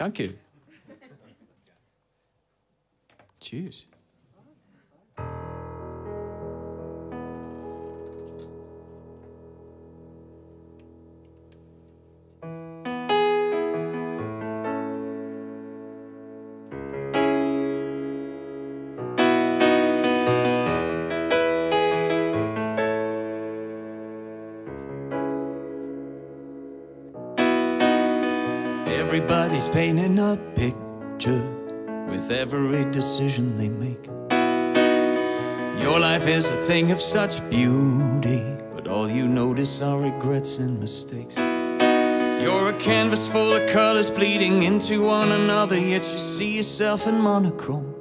Danke. Tschüss. Everybody's painting a picture with every decision they make. Your life is a thing of such beauty, but all you notice are regrets and mistakes. You're a canvas full of colors bleeding into one another, yet you see yourself in monochrome.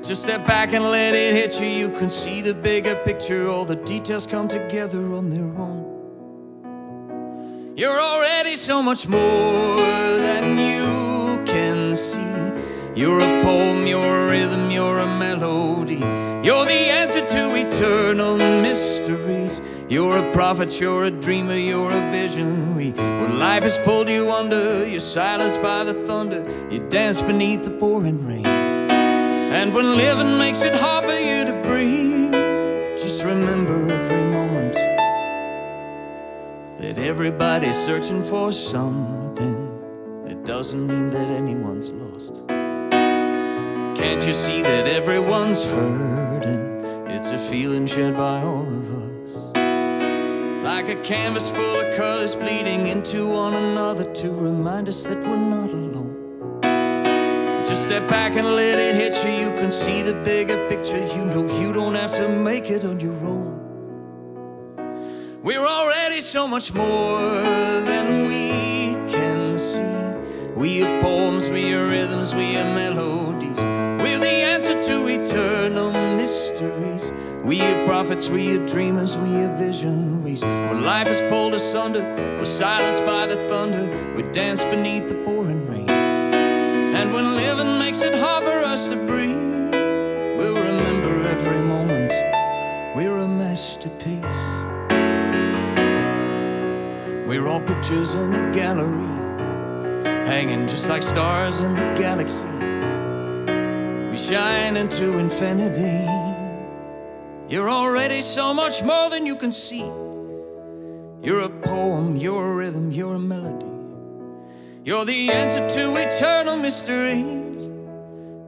Just step back and let it hit you. You can see the bigger picture. All the details come together on their own. You're already so much more than you can see. You're a poem, you're a rhythm, you're a melody. You're the answer to eternal mysteries. You're a prophet, you're a dreamer, you're a visionary. When life has pulled you under, you're silenced by the thunder. You dance beneath the pouring rain. And when living makes it hard for you to breathe, just remember every moment that everybody's searching for something. It doesn't mean that anyone's lost. Can't you see that everyone's hurting? It's a feeling shared by all of us. Like a canvas full of colors bleeding into one another to remind us that we're not alone. Just step back and let it hit you. You can see the bigger picture. You know you don't have to make it on your own. We're already so much more than we can see. We are poems, we are rhythms, we are melodies. We're the answer to eternal mysteries. We are prophets, we are dreamers, we are visionaries. When life has pulled us under, we're silenced by the thunder. We dance beneath the pouring rain. And when living makes it hard for us to breathe, we'll remember every moment we're a masterpiece. We're all pictures in a gallery, hanging just like stars in the galaxy. We shine into infinity. You're already so much more than you can see. You're a poem, you're a rhythm, you're a melody. You're the answer to eternal mysteries.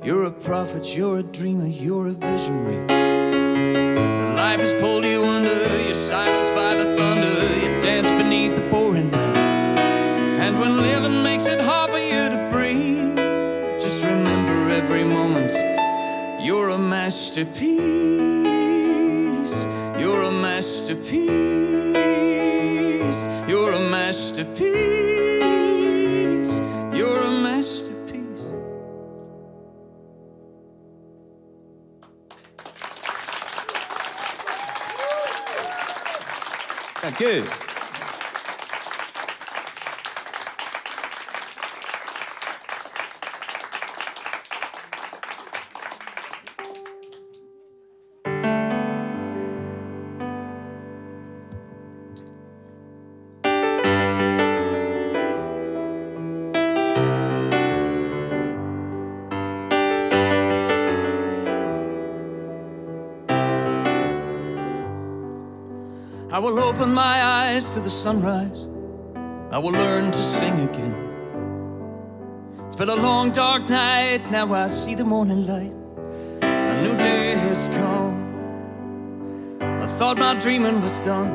You're a prophet, you're a dreamer, you're a visionary. When life has pulled you under, you're silenced by the thunder. You dance beneath the pouring rain. And when living makes it hard for you to breathe, just remember every moment you're a masterpiece. You're a masterpiece. You're a masterpiece. You're a masterpiece. Thank you. I will open my eyes to the sunrise. I will learn to sing again. It's been a long dark night, now I see the morning light. A new day has come. I thought my dreaming was done.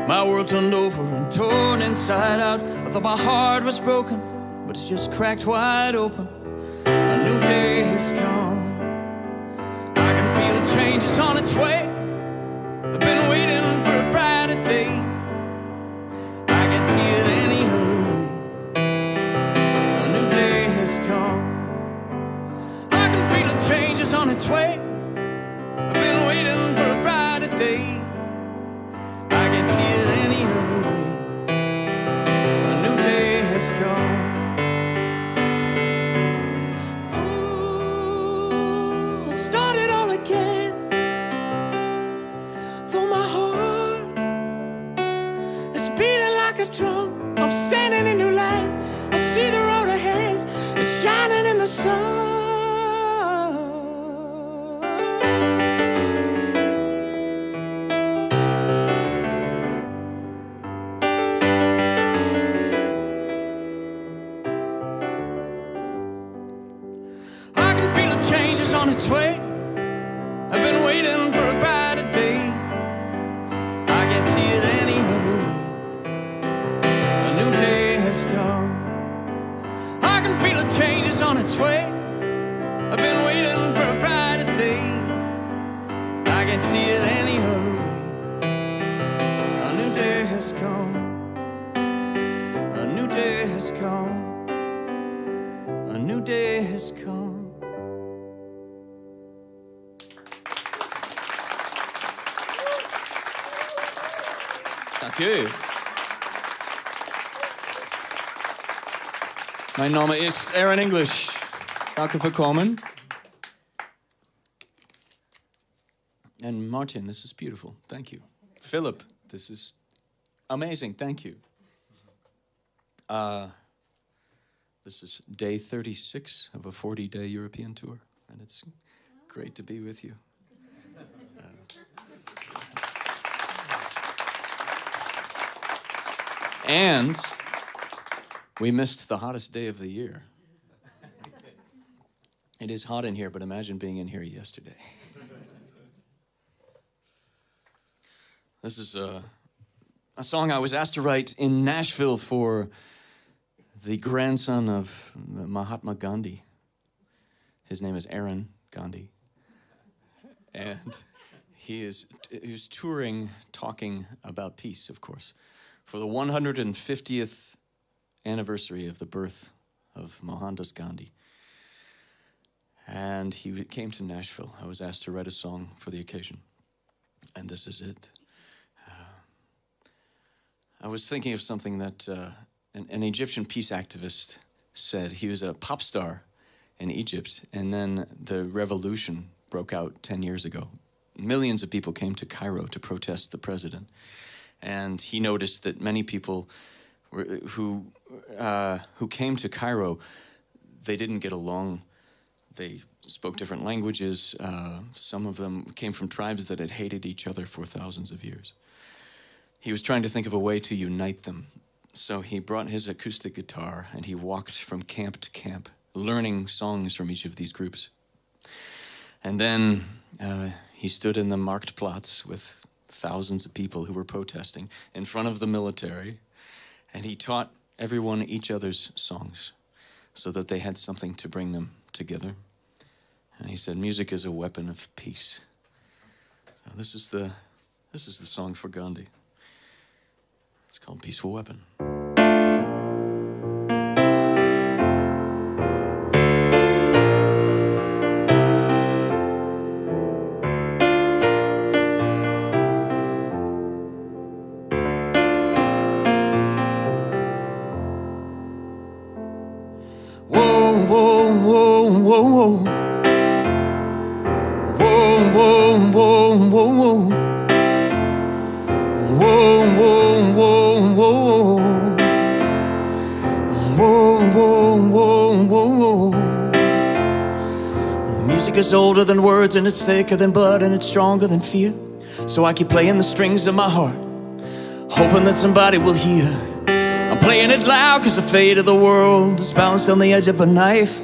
My world turned over and torn inside out. I thought my heart was broken, but it's just cracked wide open. A new day has come. I can feel the changes on its way. I've been waiting for a brighter day. I can see it any other way. A new day has come. I can feel the changes on its way. I've been waiting for a brighter day. I can see it any other way. A new day has come. Oh, start it all again. Beating like a drum, I'm standing in new light. sun. I can feel the changes on its way. I've been waiting for a brighter day. I can't see it any other way. A new day has come. I can feel the changes on its way. I've been waiting for a brighter day. I can't see it any other way. A new day has come. A new day has come. A new day has come. Danke. Mein Name ist Aaron English. Danke für kommen. And Martin, this is beautiful. Thank you. Philip, this is amazing. Thank you. This is day 36 of a 40-day European tour, and it's great to be with you. And we missed the hottest day of the year. It is hot in here, but imagine being in here yesterday. This is a song I was asked to write in Nashville for the grandson of Mahatma Gandhi. His name is Aaron Gandhi. And he was touring, talking about peace, of course, for the 150th anniversary of the birth of Mohandas Gandhi. And he came to Nashville. I was asked to write a song for the occasion. And this is it. I was thinking of something that an Egyptian peace activist said. He was a pop star in Egypt, and then the revolution broke out 10 years ago. Millions of people came to Cairo to protest the president. And he noticed that many people who came to Cairo, they didn't get along. They spoke different languages. Some of them came from tribes that had hated each other for thousands of years. He was trying to think of a way to unite them. So he brought his acoustic guitar and he walked from camp to camp, learning songs from each of these groups. And then he stood in the Marktplatz with thousands of people who were protesting in front of the military, and he taught everyone each other's songs so that they had something to bring them together. And he said, music is a weapon of peace. So this is the song for Gandhi. It's called Peaceful Weapon. Is older than words, and it's thicker than blood, and it's stronger than fear. So I keep playing the strings of my heart, hoping that somebody will hear. I'm playing it loud cause the fate of the world is balanced on the edge of a knife.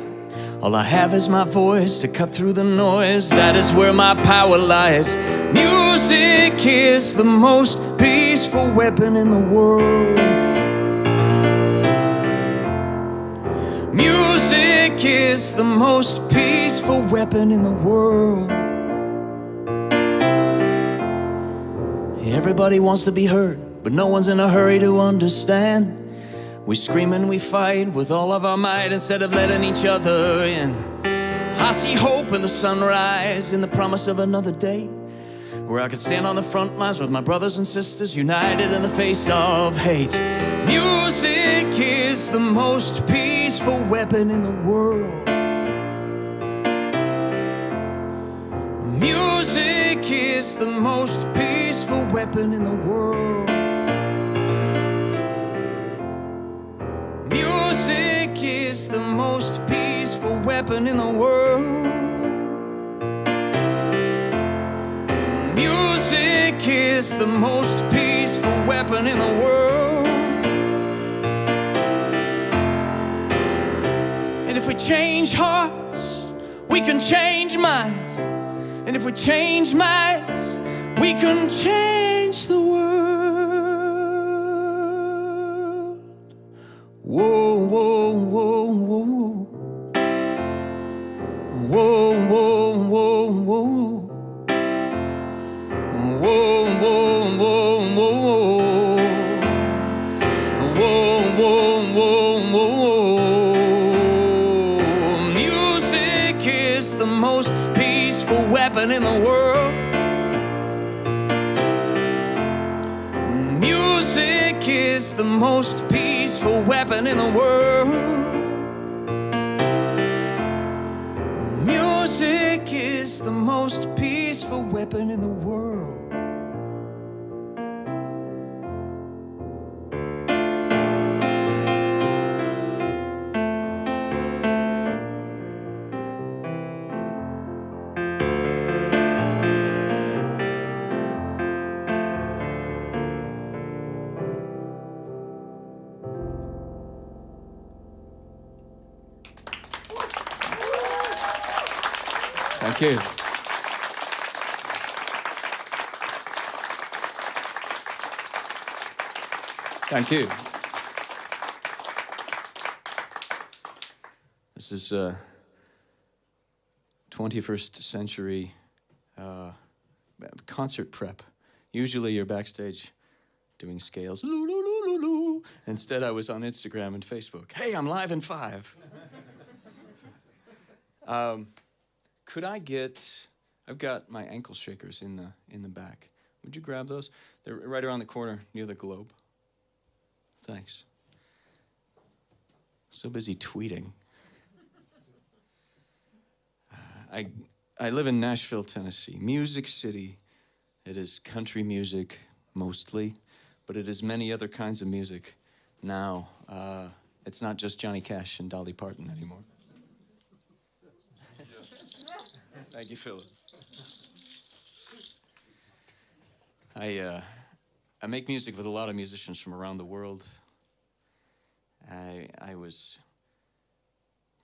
All I have is my voice to cut through the noise. That is where my power lies. Music is the most peaceful weapon in the world. Music is the most peaceful weapon in the world. Everybody wants to be heard, but no one's in a hurry to understand. We scream and we fight with all of our might instead of letting each other in. I see hope in the sunrise, in the promise of another day, where I could stand on the front lines with my brothers and sisters, united in the face of hate. Music is the most peaceful weapon in the world. Music is the most peaceful weapon in the world. Music is the most peaceful peaceful weapon in the world. Music is the most peaceful weapon in the world. And if we change hearts, we can change minds. And if we change minds, we can change the world. Whoa, whoa, whoa, whoa. Whoa, whoa, whoa, whoa. Whoa, whoa, whoa, whoa. Whoa, whoa, whoa, whoa. Music is the most peaceful weapon in the world. Music is the most peaceful weapon in the world. Music is the most peaceful weapon in the world. Thank you. Thank you. This is 21st century concert prep. Usually you're backstage doing scales. Instead, I was on Instagram and Facebook. Hey, I'm live in 5. Could I get? I've got my ankle shakers in the back. Would you grab those? They're right around the corner near the globe. Thanks. So busy tweeting. I live in Nashville, Tennessee. Music City. It is country music mostly, but it is many other kinds of music now. It's not just Johnny Cash and Dolly Parton anymore. Thank you, Philip. I make music with a lot of musicians from around the world. I was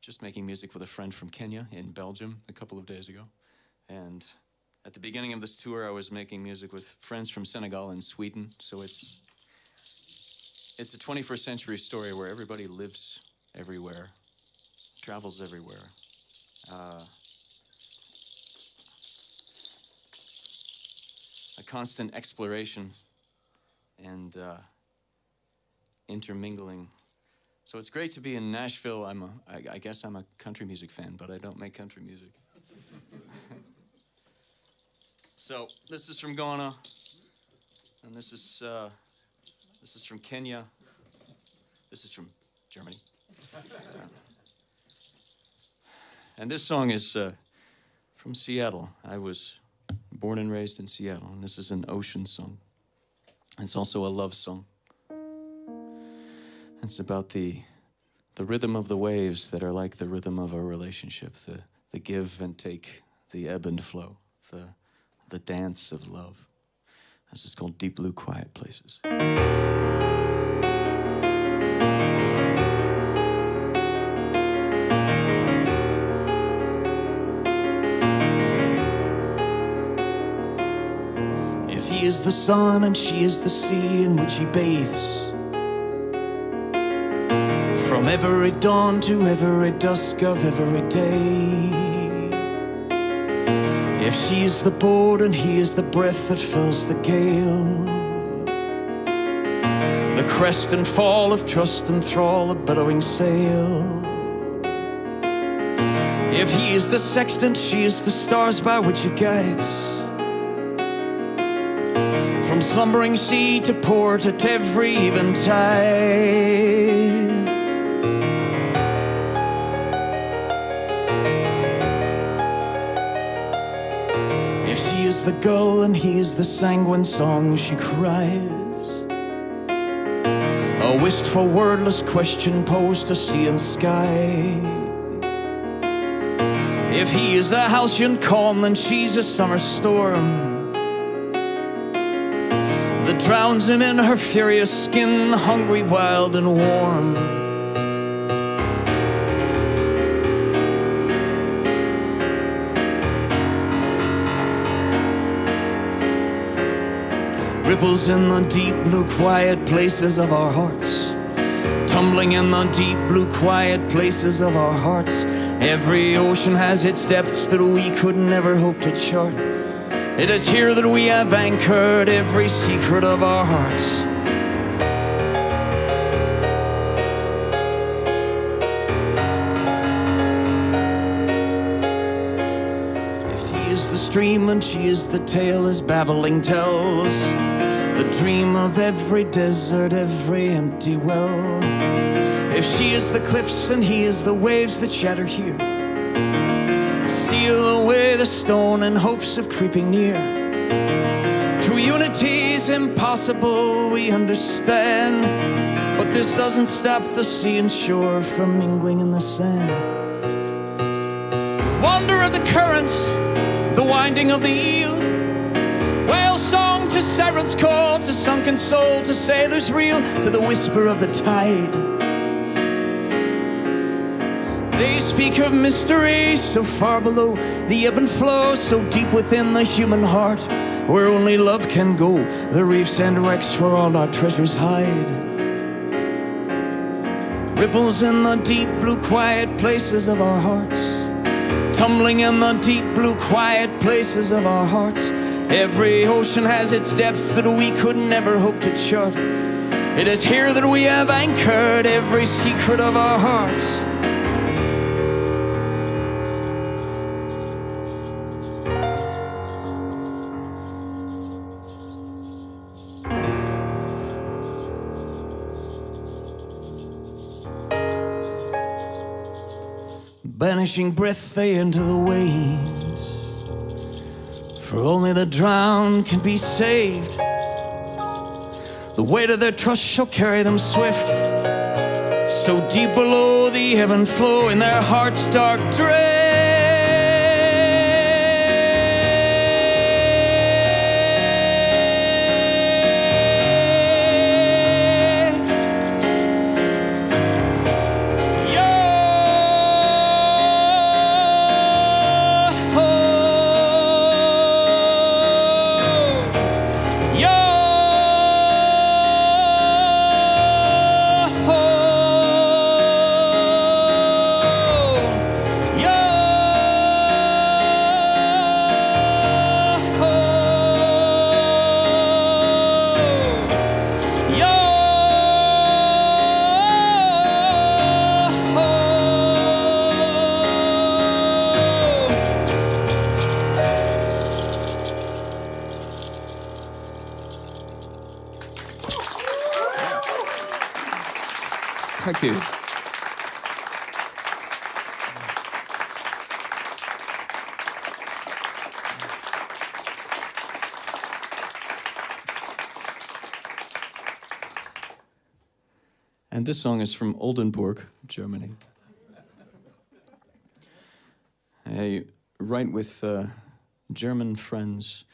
just making music with a friend from Kenya in Belgium a couple of days ago. And at the beginning of this tour, I was making music with friends from Senegal and Sweden. So it's a 21st century story where everybody lives everywhere, travels everywhere. A constant exploration and intermingling. So it's great to be in Nashville. I guess I'm a country music fan, but I don't make country music. So this is from Ghana, and this is from Kenya. This is from Germany. And this song is from Seattle. I was born and raised in Seattle, and this is an ocean song. It's also a love song. It's about the rhythm of the waves that are like the rhythm of a relationship, the give and take, the ebb and flow, the dance of love. This is called Deep Blue Quiet Places. He is the sun and she is the sea in which he bathes. From every dawn to every dusk of every day. If she is the boat and he is the breath that fills the gale. The crest and fall of trust and thrall, a bellowing sail. If he is the sextant, she is the stars by which he guides. From slumbering sea to port at every eventide. If she is the gull and he is the sanguine song she cries. A wistful wordless question posed to sea and sky. If he is the halcyon calm, then she's a summer storm that drowns him in her furious skin, hungry, wild, and warm. Ripples in the deep blue quiet places of our hearts, tumbling in the deep blue quiet places of our hearts. Every ocean has its depths that we could never hope to chart. It is here that we have anchored every secret of our hearts. If he is the stream and she is the tale, as babbling tells, the dream of every desert, every empty well. If she is the cliffs and he is the waves that shatter here, steal away the stone in hopes of creeping near. True unity's impossible, we understand, but this doesn't stop the sea and shore from mingling in the sand. Wonder of the current, the winding of the eel, whale song to siren's call, to sunken soul, to sailor's reel, to the whisper of the tide. They speak of mystery so far below the ebb and flow, so deep within the human heart, where only love can go. The reefs and wrecks where all our treasures hide. Ripples in the deep blue quiet places of our hearts, tumbling in the deep blue quiet places of our hearts. Every ocean has its depths that we could never hope to chart. It is here that we have anchored every secret of our hearts. Banishing breath they into the waves, for only the drowned can be saved. The weight of their trust shall carry them swift, so deep below the ebb and flow in their hearts' dark dread. Thank you. And this song is from Oldenburg, Germany. I write with German friends.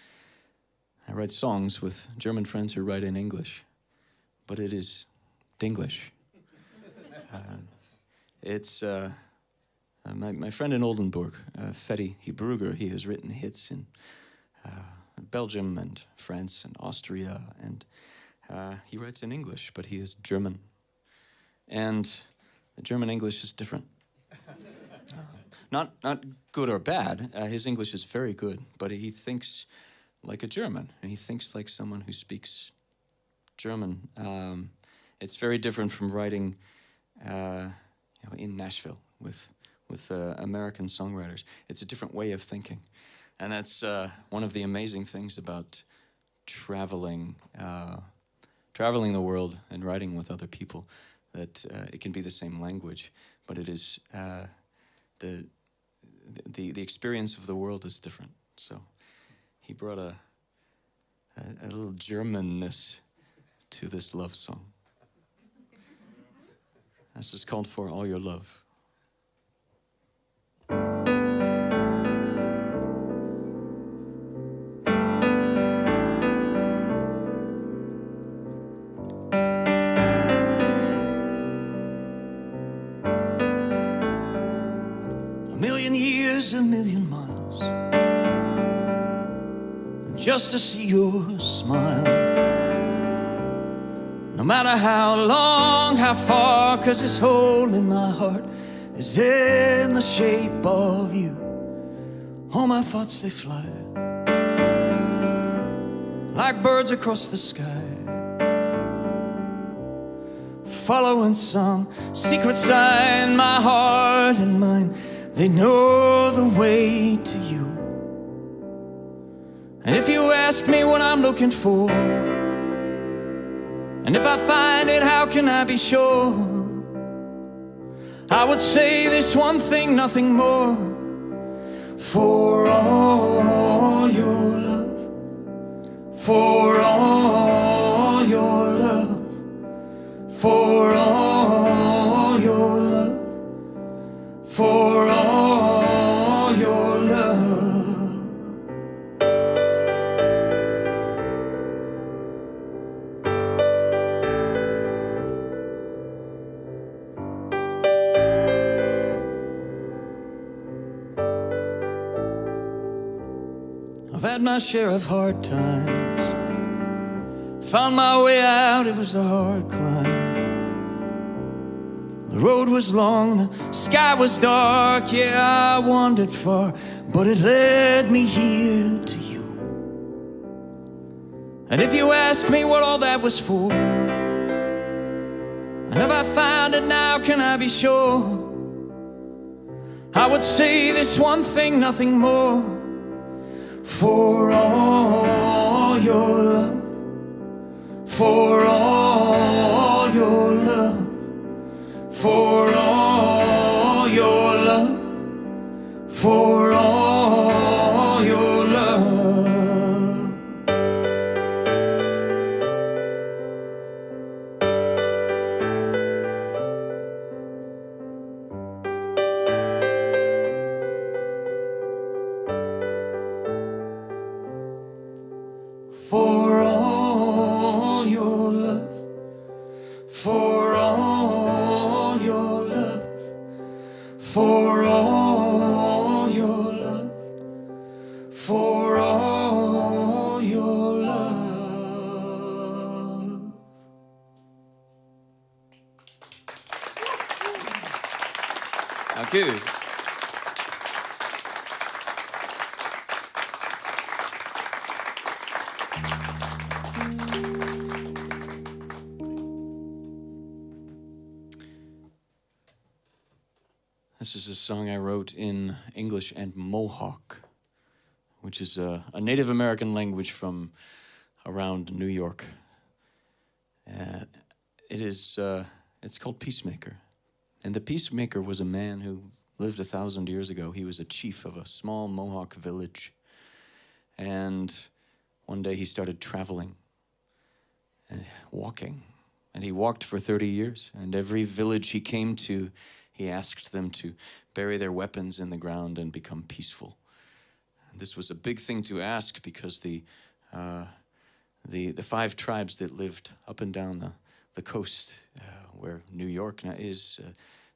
I write songs with German friends who write in English, but it is Dinglish. It's my friend in Oldenburg, Ferry Hebruger. He has written hits in Belgium and France and Austria, and he writes in English, but he is German. And the German English is different. Not good or bad. His English is very good, but he thinks like a German, and he thinks like someone who speaks German. It's very different from writing in Nashville with American songwriters. It's a different way of thinking, and that's one of the amazing things about traveling the world and writing with other people. That it can be the same language, but it is the experience of the world is different. So he brought a little Germanness to this love song. This is called For All Your Love. is a million miles just to see your smile. No matter how long, how far, 'cause this hole in my heart is in the shape of you. All my thoughts, they fly like birds across the sky, following some secret sign. My heart and mind, they know the way to you. And if you ask me what I'm looking for, and if I find it, how can I be sure? I would say this one thing, nothing more. For all your love, for all your love, for all your love, for all your love. I've had my share of hard times, found my way out, it was a hard climb. The road was long, the sky was dark, yeah, I wandered far, but it led me here to you. And if you ask me what all that was for, and if I found it now, can I be sure? I would say this one thing, nothing more. For all your love, for all your love, for all your love, for all your love. For all your love, for all your love, for all your love, for all your love. Dank u. This is a song I wrote in English and Mohawk, which is a Native American language from around New York. It's called Peacemaker. And the Peacemaker was a man who lived 1,000 years ago. He was a chief of a small Mohawk village. And one day he started traveling and walking. And he walked for 30 years. And every village he came to, he asked them to bury their weapons in the ground and become peaceful. And this was a big thing to ask because the 5 tribes that lived up and down the coast where New York now is,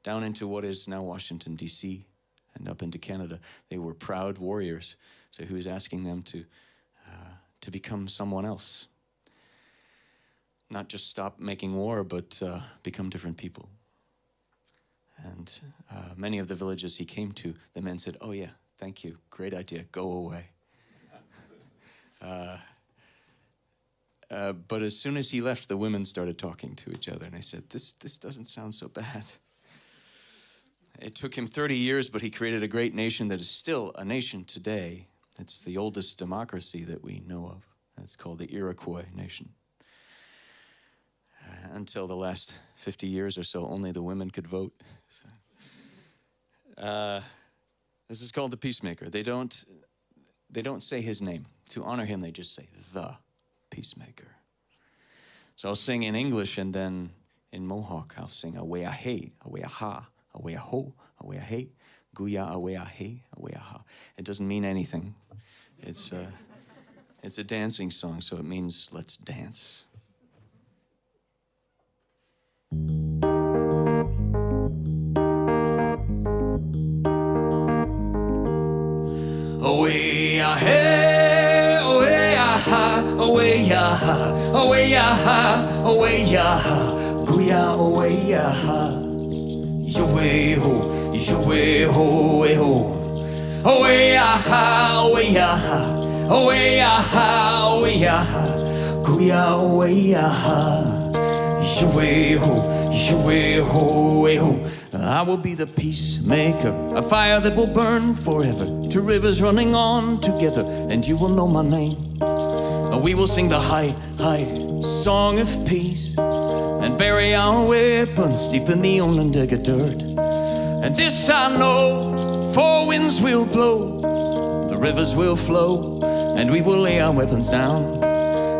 down into what is now Washington, D.C., and up into Canada, they were proud warriors. So he was asking them to become someone else. Not just stop making war, but become different people. And many of the villages he came to, the men said, "Oh yeah, thank you, great idea, go away." But as soon as he left, the women started talking to each other, and they said, this doesn't sound so bad. It took him 30 years, but he created a great nation that is still a nation today. It's the oldest democracy that we know of. It's called the Iroquois Nation. Until the last 50 years or so, only the women could vote. This is called the Peacemaker. They don't say his name. To honor him, they just say the Peacemaker. So I'll sing in English, and then in Mohawk, I'll sing awea he, awea ha, awea ho, awea he, guya awea he, awea ha. It doesn't mean anything. It's a dancing song, so it means let's dance. ha, away ya ha, away ya ha, guya away ya ha, away ho, away ho, away ho, away ya ha, away ya ha, away ya ha, away ya ha, guya away ya ha, away ho, away ho, away ho. I will be the peacemaker, a fire that will burn forever, two rivers running on together, and you will know my name. We will sing the high, high song of peace, and bury our weapons deep in the Onondaga dirt. And this I know, four winds will blow, the rivers will flow, and we will lay our weapons down.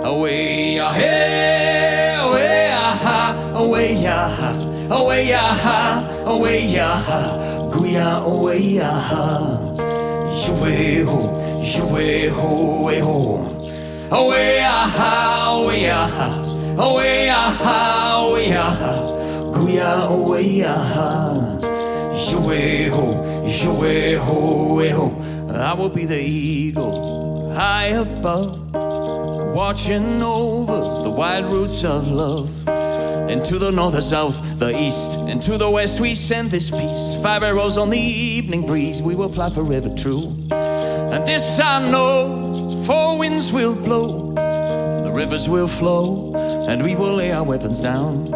Away, hey, away, aha, away, aha, away, aha, away, aha, guya, away, aha, away ho, away ho, away ho, away, aha, away, aha, away, aha, away, aha, guya, away, aha, away ho, away ho, away ho. I will be the eagle high above, watching over the wide roots of love. And to the north, the south, the east, and to the west we send this peace. 5 arrows on the evening breeze, we will fly forever true. And this I know, 4 winds will blow, the rivers will flow, and we will lay our weapons down.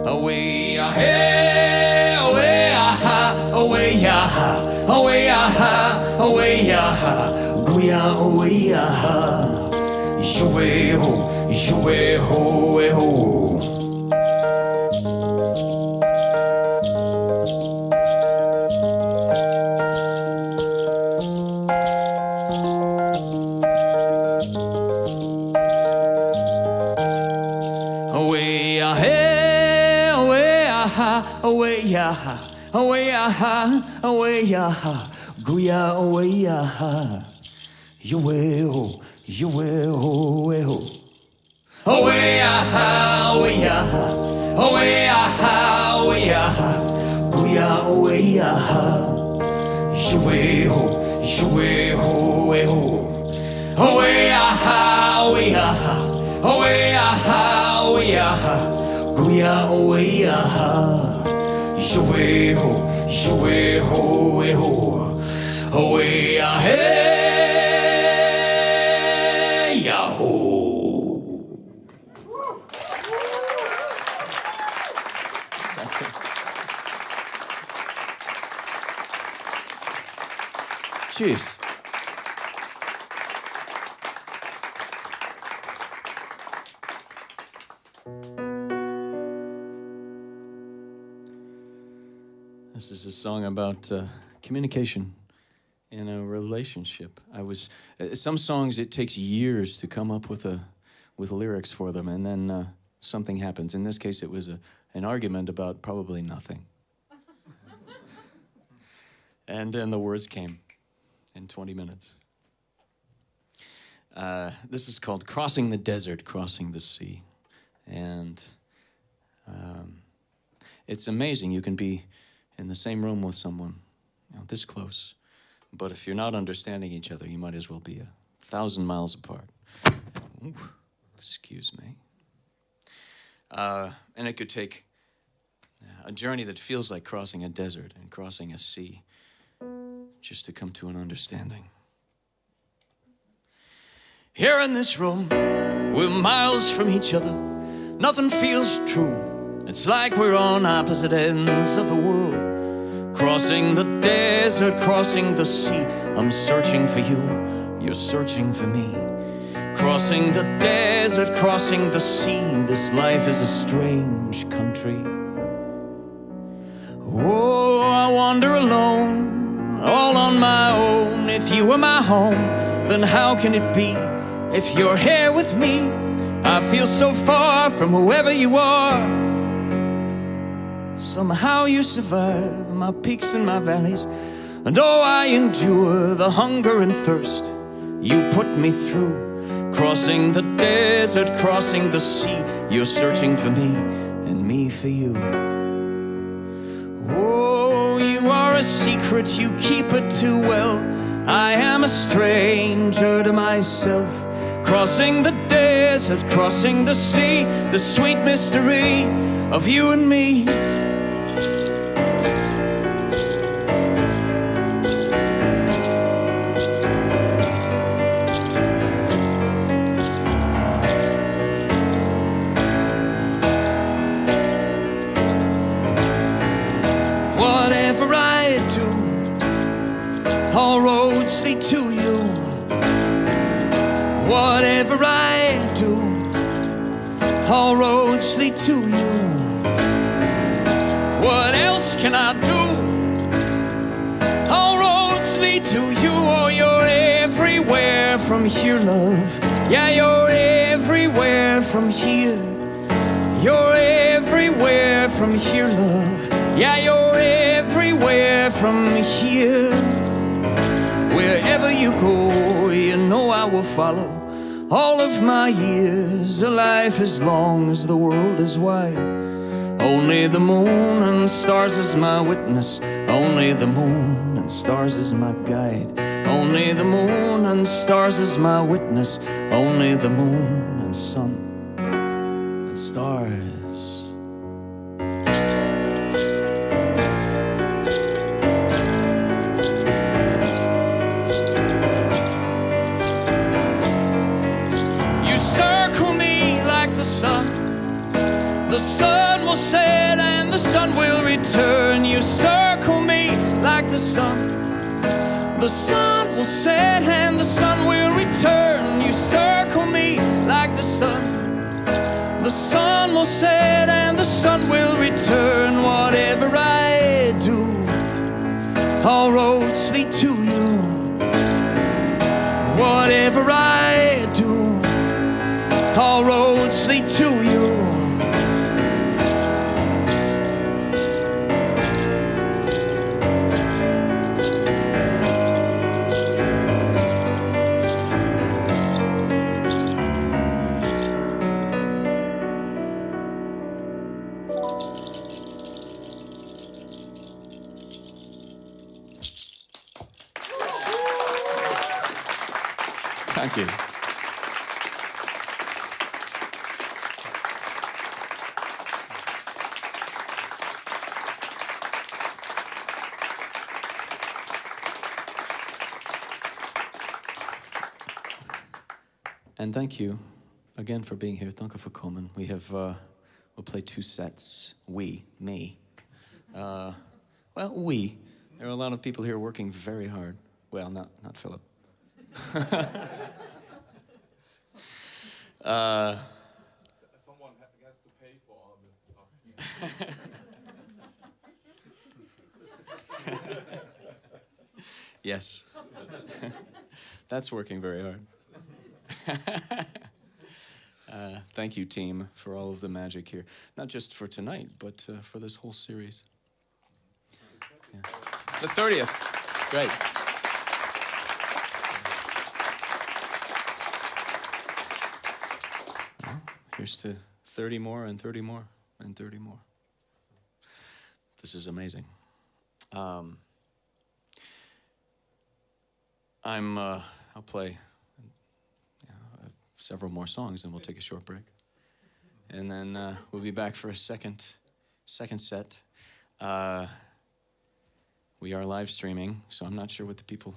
Away, hey, away, aha, away, aha, away, aha, away, aha, guya, away, aha, away ho, away ho, away ho. Away ya, away ya, away ya, guya away ya, you will, you will, will. Away ya, away ya, away ya, away ya, guya away ya, you will, you will, will. Away ya, away ya, away ya, away ya, guya away ya. Away ho, away ho, away ho, away hey, yahoo. Cheers. This is a song about communication in a relationship. Some songs it takes years to come up with lyrics for them, and then something happens. In this case, it was an argument about probably nothing, and then the words came in 20 minutes. This is called "Crossing the Desert, Crossing the Sea," and it's amazing. You can be in the same room with someone, this close. But if you're not understanding each other, you might as well be 1,000 miles apart. Ooh, excuse me. And it could take a journey that feels like crossing a desert and crossing a sea just to come to an understanding. Here in this room, we're miles from each other. Nothing feels true. It's like we're on opposite ends of the world. Crossing the desert, crossing the sea. I'm searching for you, you're searching for me. Crossing the desert, crossing the sea. This life is a strange country. Oh, I wander alone, all on my own. If you were my home, then how can it be? If you're here with me, I feel so far from whoever you are. Somehow you survive my peaks and my valleys, and oh, I endure the hunger and thirst you put me through. Crossing the desert, crossing the sea. You're searching for me, and me for you. Oh, you are a secret, you keep it too well. I am a stranger to myself. crossing the desert, crossing the sea, the sweet mystery of you and me. Whatever I do, all roads lead to you. Whatever I do, all roads lead to you. What else can I do? All roads lead to you. Oh, you're everywhere from here, love. Yeah, you're everywhere from here. You're everywhere from here, love. Yeah, you're everywhere from here. Wherever you go, you know I will follow. All of my years, a life as long as the world is wide. Only the moon and stars is my witness. Only the moon and stars is my guide. Only the moon and stars is my witness. Only the moon and sun and stars. The sun will set and the sun will return. You circle me like the sun. The sun will set and the sun will return. You circle me like the sun. The sun will set and the sun will return. Whatever I do, all roads lead to you. Whatever I do, all roads lead to you. Thank you. And thank you again for being here. Danke für kommen. We have, we'll play 2 sets. Me. Well, we. There are a lot of people here working very hard. Well, not Philip. Someone has to pay for all this stuff. Yes. That's working very hard. Thank you, team, for all of the magic here. Not just for tonight, but for this whole series. Yeah. The 30th. Great. Well, here's to 30 more and 30 more and 30 more. This is amazing. I'll play several more songs and we'll take a short break. And then we'll be back for a second set. We are live streaming, so I'm not sure what the people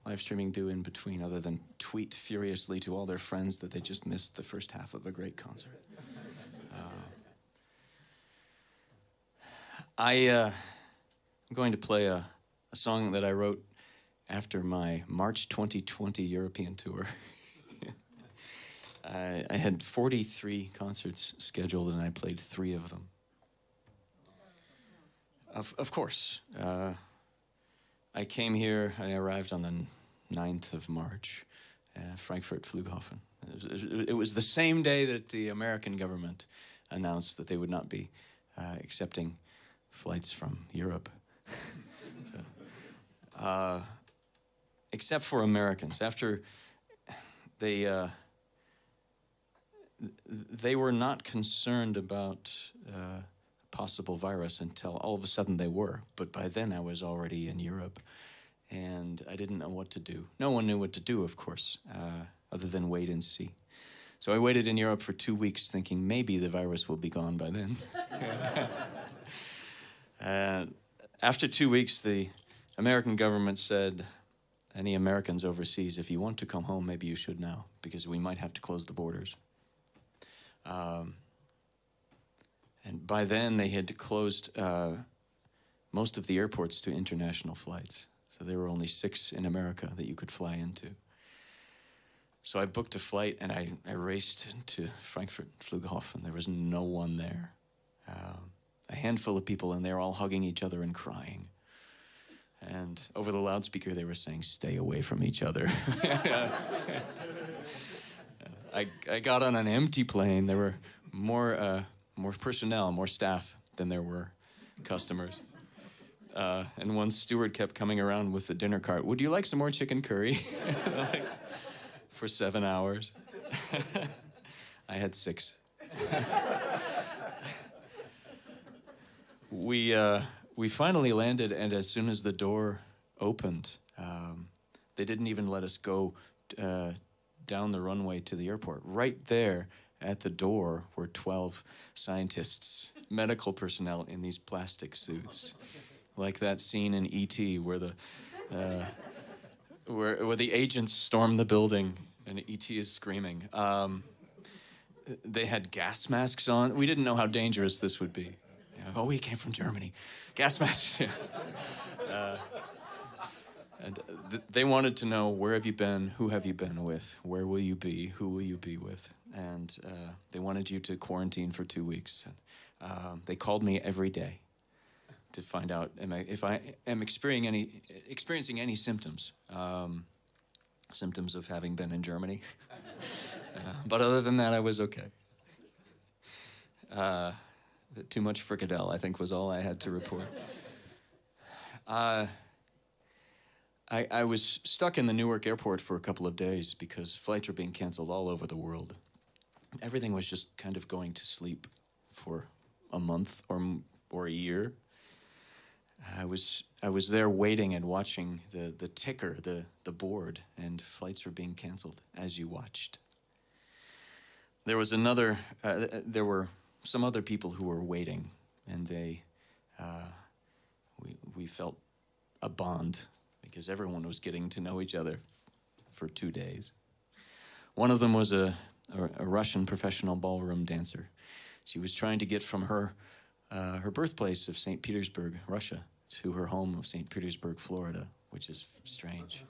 live streaming do in between other than tweet furiously to all their friends that they just missed the first half of a great concert. I'm going to play a song that I wrote after my March 2020 European tour. I had 43 concerts scheduled and I played 3 of them. Of course. I came here, I arrived on the 9th of March, Frankfurt Flughafen. It was the same day that the American government announced that they would not be accepting flights from Europe. Except for Americans. After they were not concerned about possible virus until all of a sudden they were. But by then I was already in Europe and I didn't know what to do. No one knew what to do, of course. other than wait and see. So I waited in Europe for 2 weeks thinking maybe the virus will be gone by then. After 2 weeks, the American government said, any Americans overseas, if you want to come home, maybe you should now, because we might have to close the borders. And by then, they had closed most of the airports to international flights. So there were only 6 in America that you could fly into. So I booked a flight, and I raced to Frankfurt Flughafen. There was no one there. A handful of people, and they were all hugging each other and crying. And over the loudspeaker, they were saying, stay away from each other. I got on an empty plane. There were more personnel, more staff than there were customers. And one steward kept coming around with the dinner cart. Would you like some more chicken curry? Like, for 7 hours. I had 6. We finally landed, and as soon as the door opened, they didn't even let us go down the runway to the airport. Right there at the door were 12 scientists, medical personnel in these plastic suits. Like that scene in E.T. where the agents storm the building and E.T. is screaming. They had gas masks on. We didn't know how dangerous this would be. Oh, we came from Germany. Gas masks. And they wanted to know, where have you been? Who have you been with? Where will you be? Who will you be with? And they wanted you to quarantine for 2 weeks. They called me every day to find out if I am experiencing any symptoms. Symptoms of having been in Germany. But other than that, I was okay. Too much fricadelle, I think, was all I had to report. I was stuck in the Newark airport for a couple of days because flights were being canceled all over the world. Everything was just kind of going to sleep for a month or a year. I was there waiting and watching the ticker, the board, and flights were being canceled as you watched. There was there were some other people who were waiting, and we felt a bond because everyone was getting to know each other for 2 days. One of them was a Russian professional ballroom dancer. She was trying to get from her birthplace of St. Petersburg, Russia, to her home of St. Petersburg, Florida, which is strange.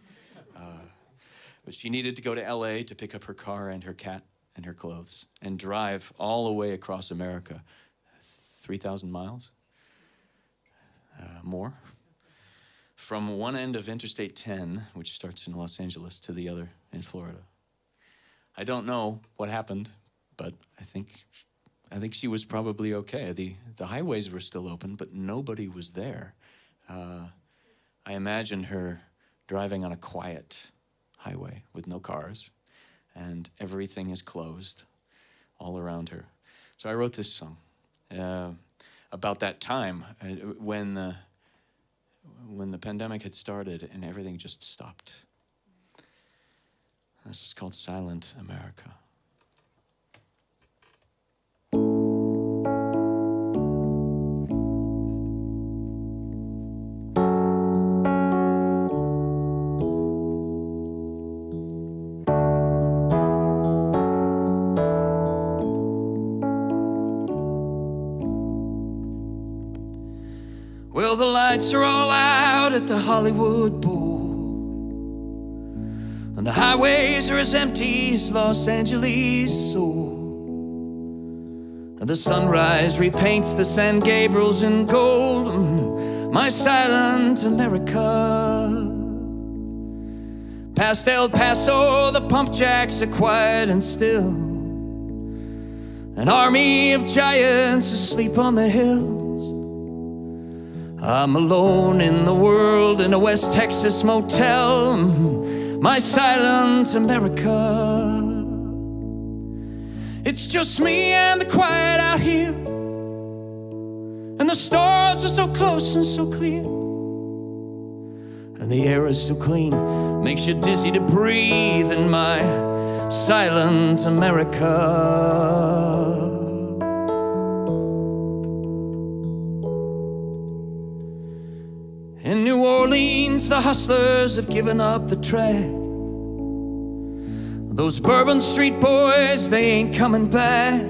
But she needed to go to LA to pick up her car and her cat and her clothes and drive all the way across America, 3,000 miles, more, from one end of Interstate 10, which starts in Los Angeles, to the other in Florida. I don't know what happened, but I think she was probably okay. The highways were still open, but nobody was there. I imagined her driving on a quiet highway with no cars, and everything is closed all around her. So I wrote this song about that time when the pandemic had started and everything just stopped. This is called Silent America. Well, the lights are all out at the Hollywood Bowl, and the highways are as empty as Los Angeles' soul. And the sunrise repaints the San Gabriels in gold. My silent America. Past El Paso, the pump jacks are quiet and still. An army of giants asleep on the hills. I'm alone in the world in a West Texas motel. My silent America. It's just me and the quiet out here, and the stars are so close and so clear, and the air is so clean, makes you dizzy to breathe. And my silent America. In New Orleans, the hustlers have given up the track. Those Bourbon Street boys, they ain't coming back.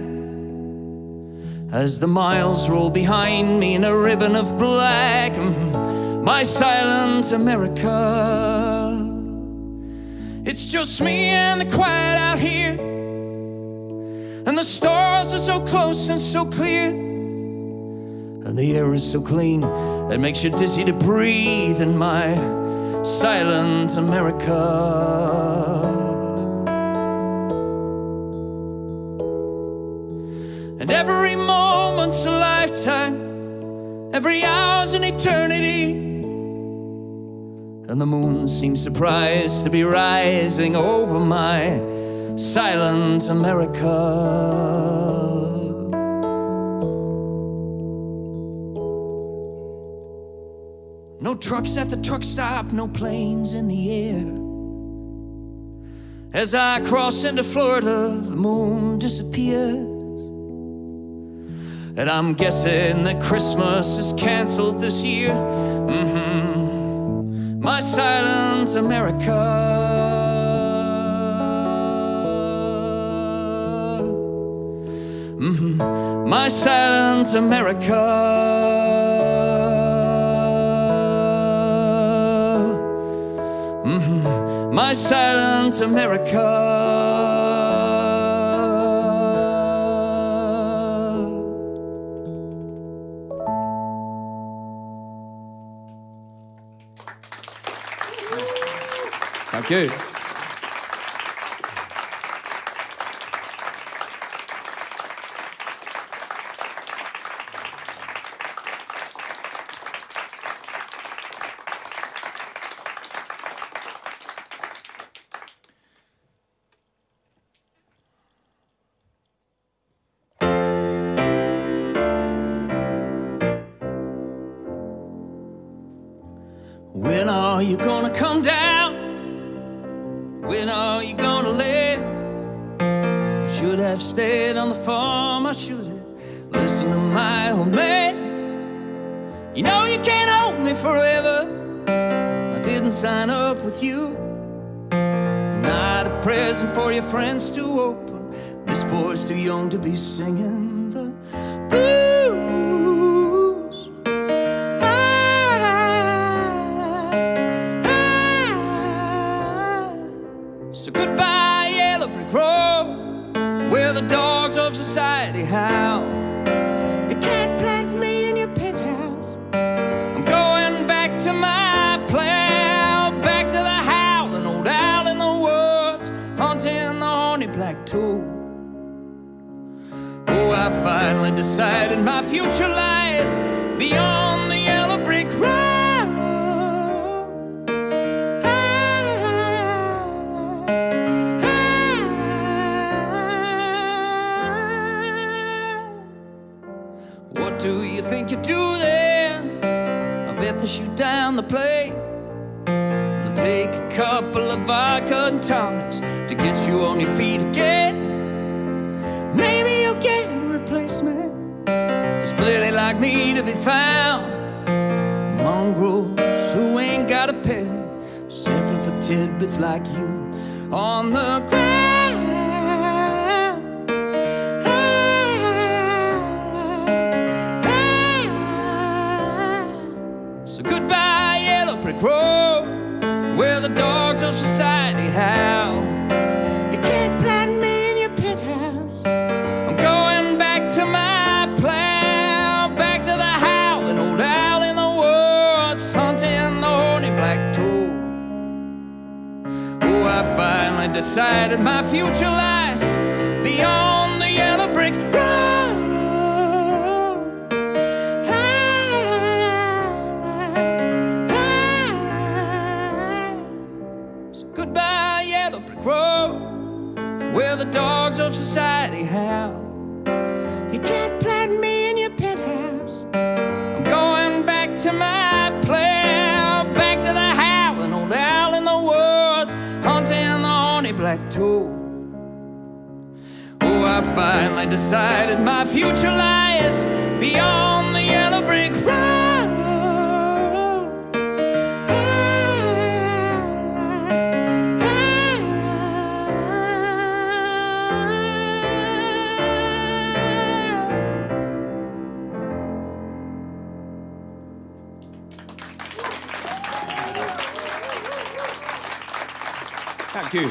As the miles roll behind me in a ribbon of black, my silent America. It's just me and the quiet out here, and the stars are so close and so clear, and the air is so clean it makes you dizzy to breathe in my silent America. And every moment's a lifetime, every hour's an eternity, and the moon seems surprised to be rising over my silent America. No trucks at the truck stop, no planes in the air. As I cross into Florida, the moon disappears. And I'm guessing that Christmas is canceled this year. My silent America. My silent America. My silent America. Thank you. When are you gonna come down? When are you gonna live? I should have stayed on the farm. I should have listened to my old man. You know you can't hold me forever. I didn't sign up with you. Not a present for your friends to open. This boy's too young to be singing the blues. So goodbye, yellow brick road, where the dogs of society howl. You can't plant me in your penthouse. I'm going back to my plow, back to the howling old owl in the woods, haunting the horny black toad. Oh, I finally decided my future lies beyond the yellow brick road. What do you think you do there? I bet they shoot down the plane. They'll take a couple of vodka and tonics to get you on your feet again. Maybe you'll get a replacement. There's plenty like me to be found. Mongrels who ain't got a penny, simply for tidbits like you on the ground. So goodbye, yellow brick road, where the dogs of society howl. You can't plant me in your penthouse. I'm going back to my plow, back to the howling old owl in the woods, hunting the horny black toad. Oh, I finally decided my future lies beyond the yellow brick road. So goodbye, yellow brick road, where the dogs of society howl. You can't plant me in your penthouse. I'm going back to my plow, back to the howling old owl in the woods, haunting the horny black toad. finally decided my future lies beyond the yellow brick road. Thank you.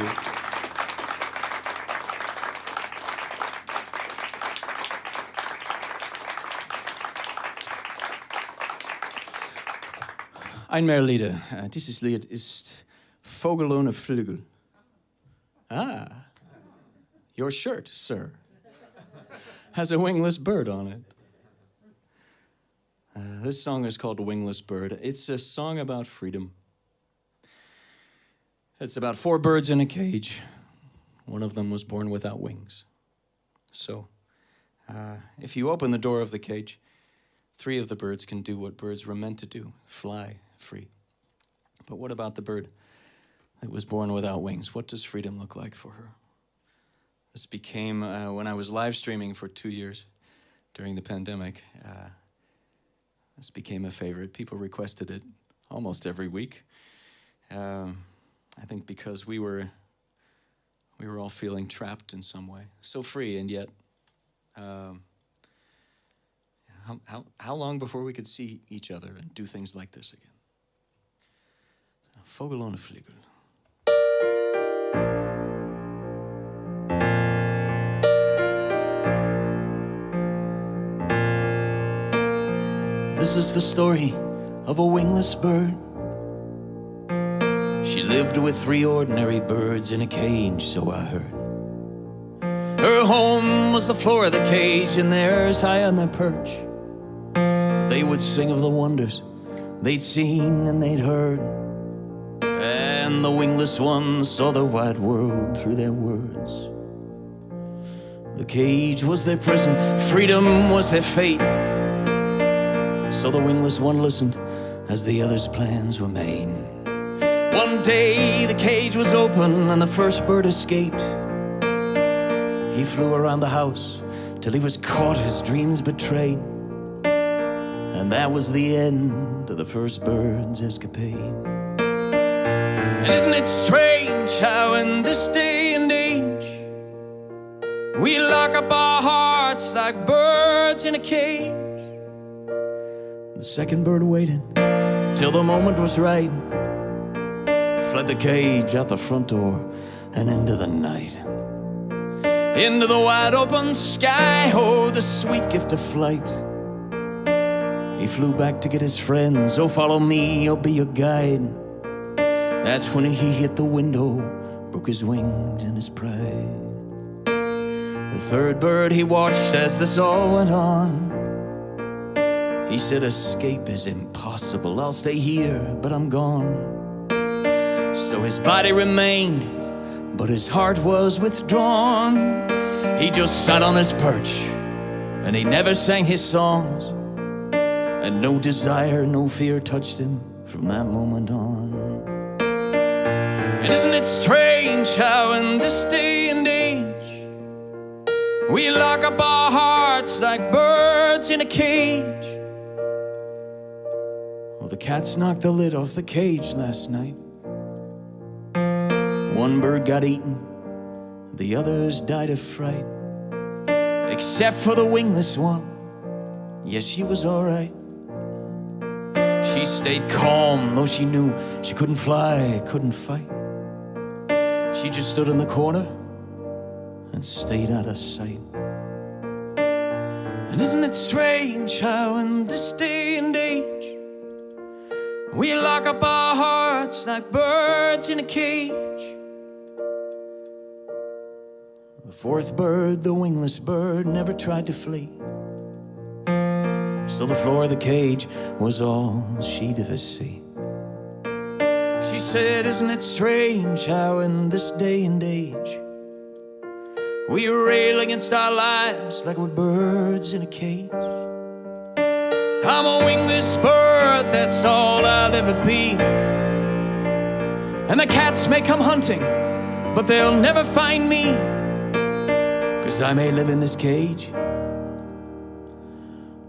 Ein mehr Lieder. Dieses Lied ist Vogel ohne Flügel. Ah, your shirt, sir, has a wingless bird on it. This song is called Wingless Bird. It's a song about freedom. It's about 4 birds in a cage. One of them was born without wings. So, if you open the door of the cage, 3 of the birds can do what birds were meant to do, fly free. But what about the bird that was born without wings? What does freedom look like for her? This became, when I was live streaming for 2 years during the pandemic, this became a favorite. People requested it almost every week. I think because we were all feeling trapped in some way, so free, and yet, how long before we could see each other and do things like this again? Vogel ohne Flügel. This is the story of a wingless bird. She lived with 3 ordinary birds in a cage, so I heard. Her home was the floor of the cage, and theirs high on their perch. But they would sing of the wonders they'd seen and they'd heard. And the wingless ones saw the wide world through their words. The cage was their prison, freedom was their fate. So the wingless one listened as the others' plans were made. One day the cage was open and the first bird escaped. He flew around the house till he was caught, his dreams betrayed. And that was the end of the first bird's escapade. And isn't it strange how in this day and age we lock up our hearts like birds in a cage? The second bird waited till the moment was right, fled the cage out the front door and into the night. Into the wide open sky, oh, the sweet gift of flight. He flew back to get his friends, oh, follow me, I'll be your guide. That's when he hit the window, broke his wings in his pride. The third bird he watched as this all went on. He said, escape is impossible, I'll stay here, but I'm gone. So his body remained, but his heart was withdrawn. He just sat on his perch, and he never sang his songs. And no desire, no fear touched him from that moment on. And isn't it strange how in this day and age we lock up our hearts like birds in a cage? Well, the cats knocked the lid off the cage last night. One bird got eaten, the others died of fright. Except for the wingless one, yes, she was all right. She stayed calm, though she knew she couldn't fly, couldn't fight. She just stood in the corner and stayed out of sight. And isn't it strange how in this day and age we lock up our hearts like birds in a cage? The fourth bird, the wingless bird, never tried to flee. So the floor of the cage was all she'd ever see. She said, isn't it strange how in this day and age we rail against our lives like we're birds in a cage? I'm a wingless bird, that's all I'll ever be. And the cats may come hunting, but they'll never find me. 'Cause 'Cause I may live in this cage,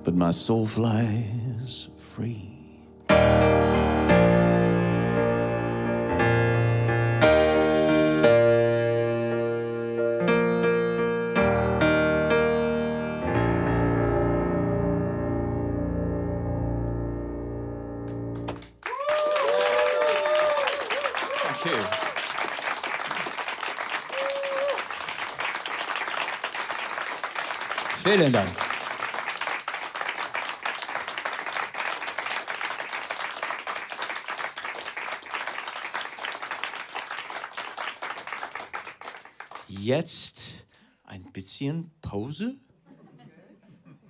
but my soul flies free. Okay. Vielen Dank. Jetzt ein bisschen Pause.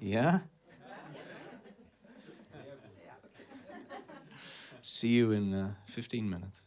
Ja? See you in 15 minutes.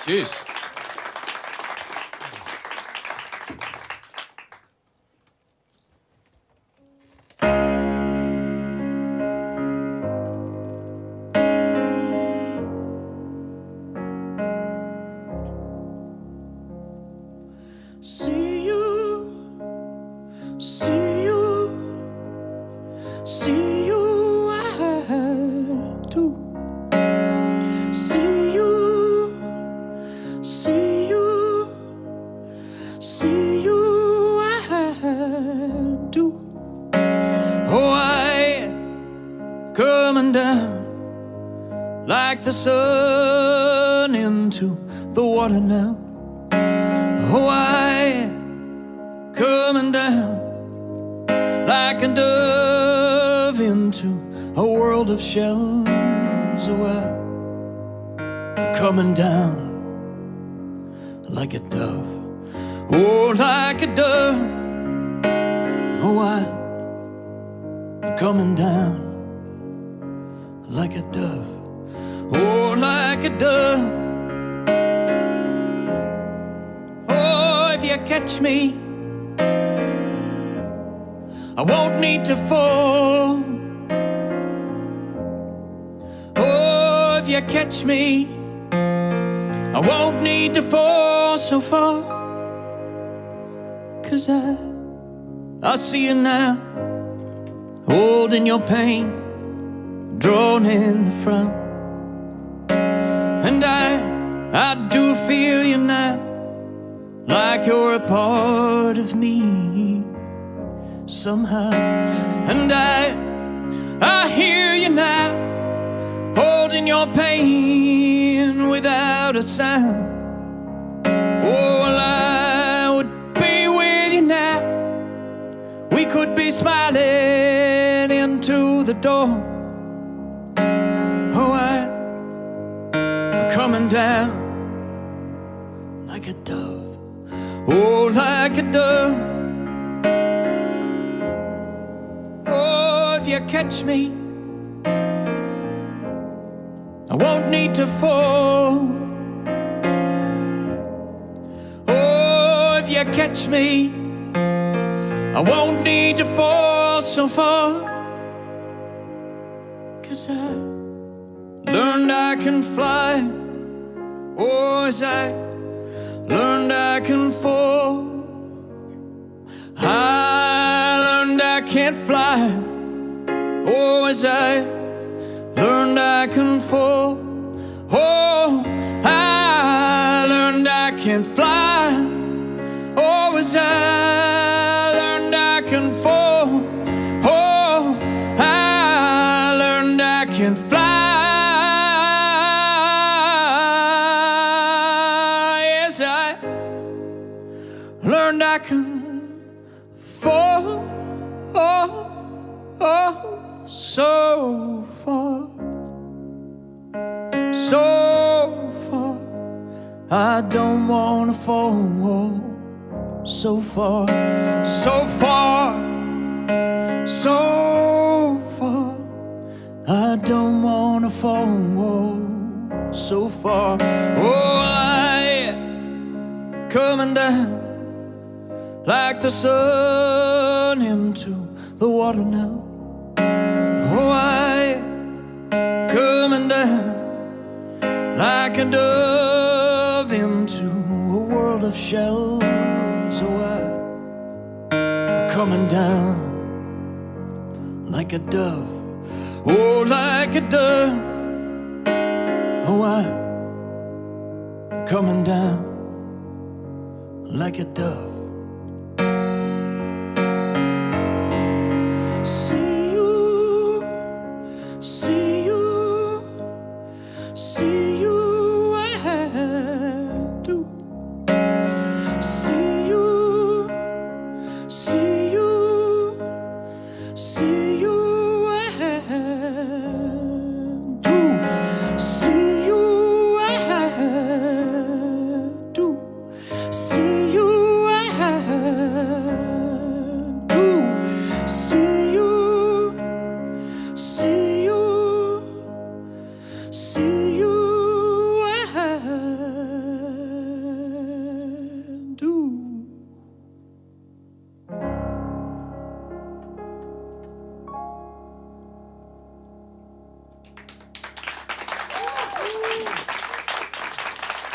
Tschüss. See you, see you, see you, I do. See you, see you, see you, I do. Oh, I coming down like the sun into the water now. Oh, I coming down like a dove into a world of shells. Oh, I'm coming down like a dove. Oh, like a dove. Oh, I'm coming down like a dove. Oh, like a dove. You catch me, I won't need to fall. Oh, if you catch me, I won't need to fall so far. 'Cause I see you now, holding your pain, drawn in the front. And I do feel you now, like you're a part of me somehow. And I hear you now, holding your pain without a sound. Oh, well, I would be with you now. We could be smiling into the door. Oh, I'm coming down like a dove. Oh, like a dove. Oh, if you catch me, I won't need to fall. Oh, if you catch me, I won't need to fall so far. 'Cause I learned I can fly. Oh, as I learned I can fall. I learned I can't fly. Oh, as I learned I can fall. Oh, I learned I can't fly. Oh, as I learned I can fall. Oh, I learned I can fly. Learned I can fall, so far, so far. I don't wanna fall so far, so far, so far. I don't wanna fall so far. Oh, I coming down like the sun into the water now. Oh, I coming down like a dove into a world of shells. Oh, I'm coming down like a dove. Oh, like a dove. Oh, I'm coming down like a dove. See you, see you, see you and do, see you and do, see you and do, see you, see you, see you and do.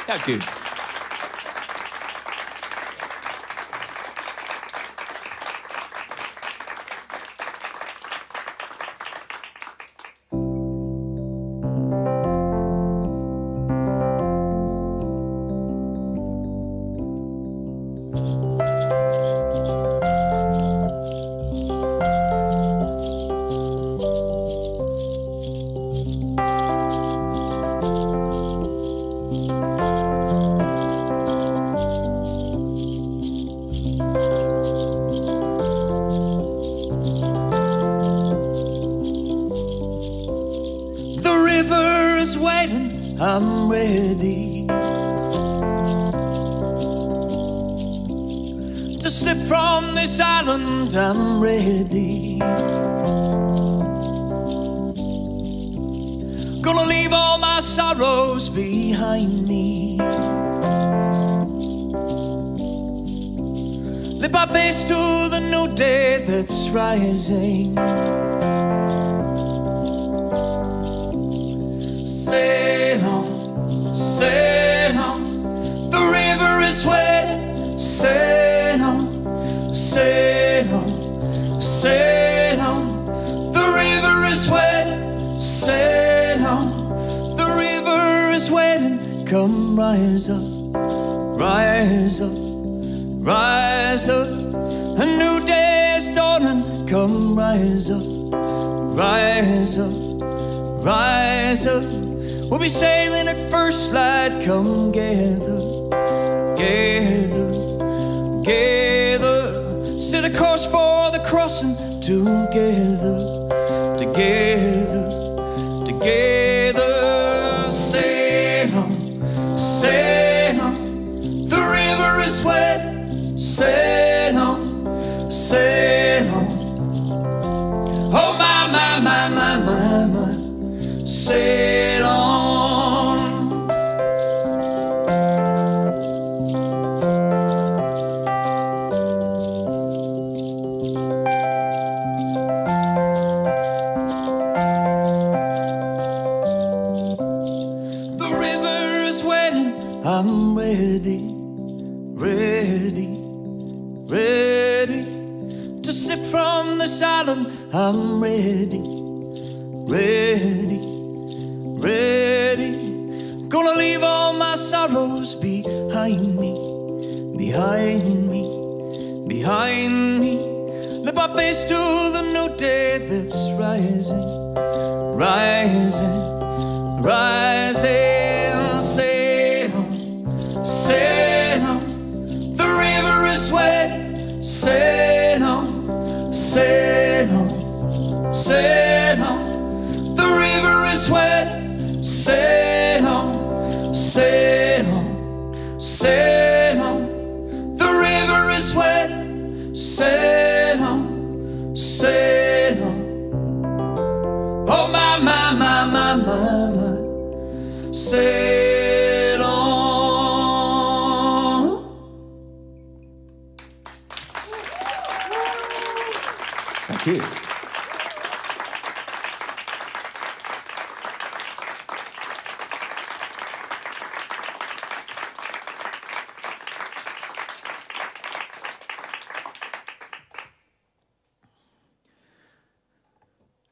Tack Gud. The river is waiting, I'm ready to slip from this island, I'm ready. Gonna leave all my sorrows behind me. Lift my face to the new day that's rising. Sail on, sail on, the river is waiting. Sail on, sail on, sail on, the river is waiting. Sail on, the river is waiting. Come rise up, rise up, rise up. A new day is dawning. Come rise up, rise up, rise up. We'll be sailing at first light. Come gather, gather, gather. Set a course for the crossing. Together, together, together. Sail on, sail on. The river is wet. Sail on, sail on. Oh my, my, my, my, my, my. Sail on. The river is waiting. I'm ready, ready, ready to sip from this island. I'm ready, ready, ready. Gonna leave all my sorrows behind me, behind me, behind me. Lift my face to the new day that's rising, rising, rising. Sail on, sail on, the river is wet. Sail on, sail on, sail on, the river is wet. Sail on, sail on, sail on, the river is wet. Sail on, sail on. Oh my, my, my, my, my, my. Sail on. Thank you.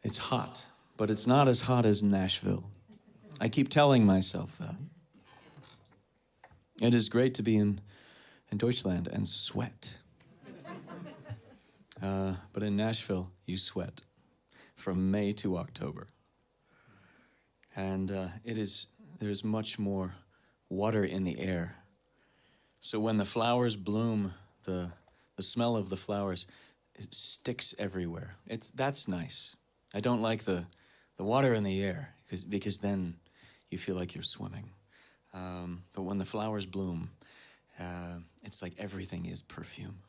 It's hot, but it's not as hot as Nashville. I keep telling myself that. It is great to be in Deutschland and sweat. But in Nashville, you sweat from May to October. And there's much more water in the air. So when the flowers bloom, the smell of the flowers, it sticks everywhere. That's nice. I don't like the water in the air because then you feel like you're swimming. But when the flowers bloom, it's like everything is perfume.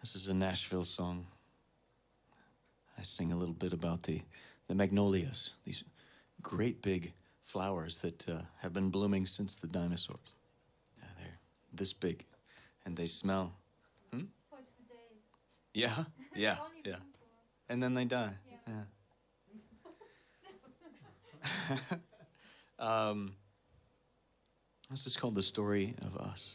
This is a Nashville song. I sing a little bit about the magnolias, these great big flowers that have been blooming since the dinosaurs. They're this big, and they smell. For 2 days. Yeah, yeah, Only yeah. been for- And then they die. Yeah. This is called The Story of Us.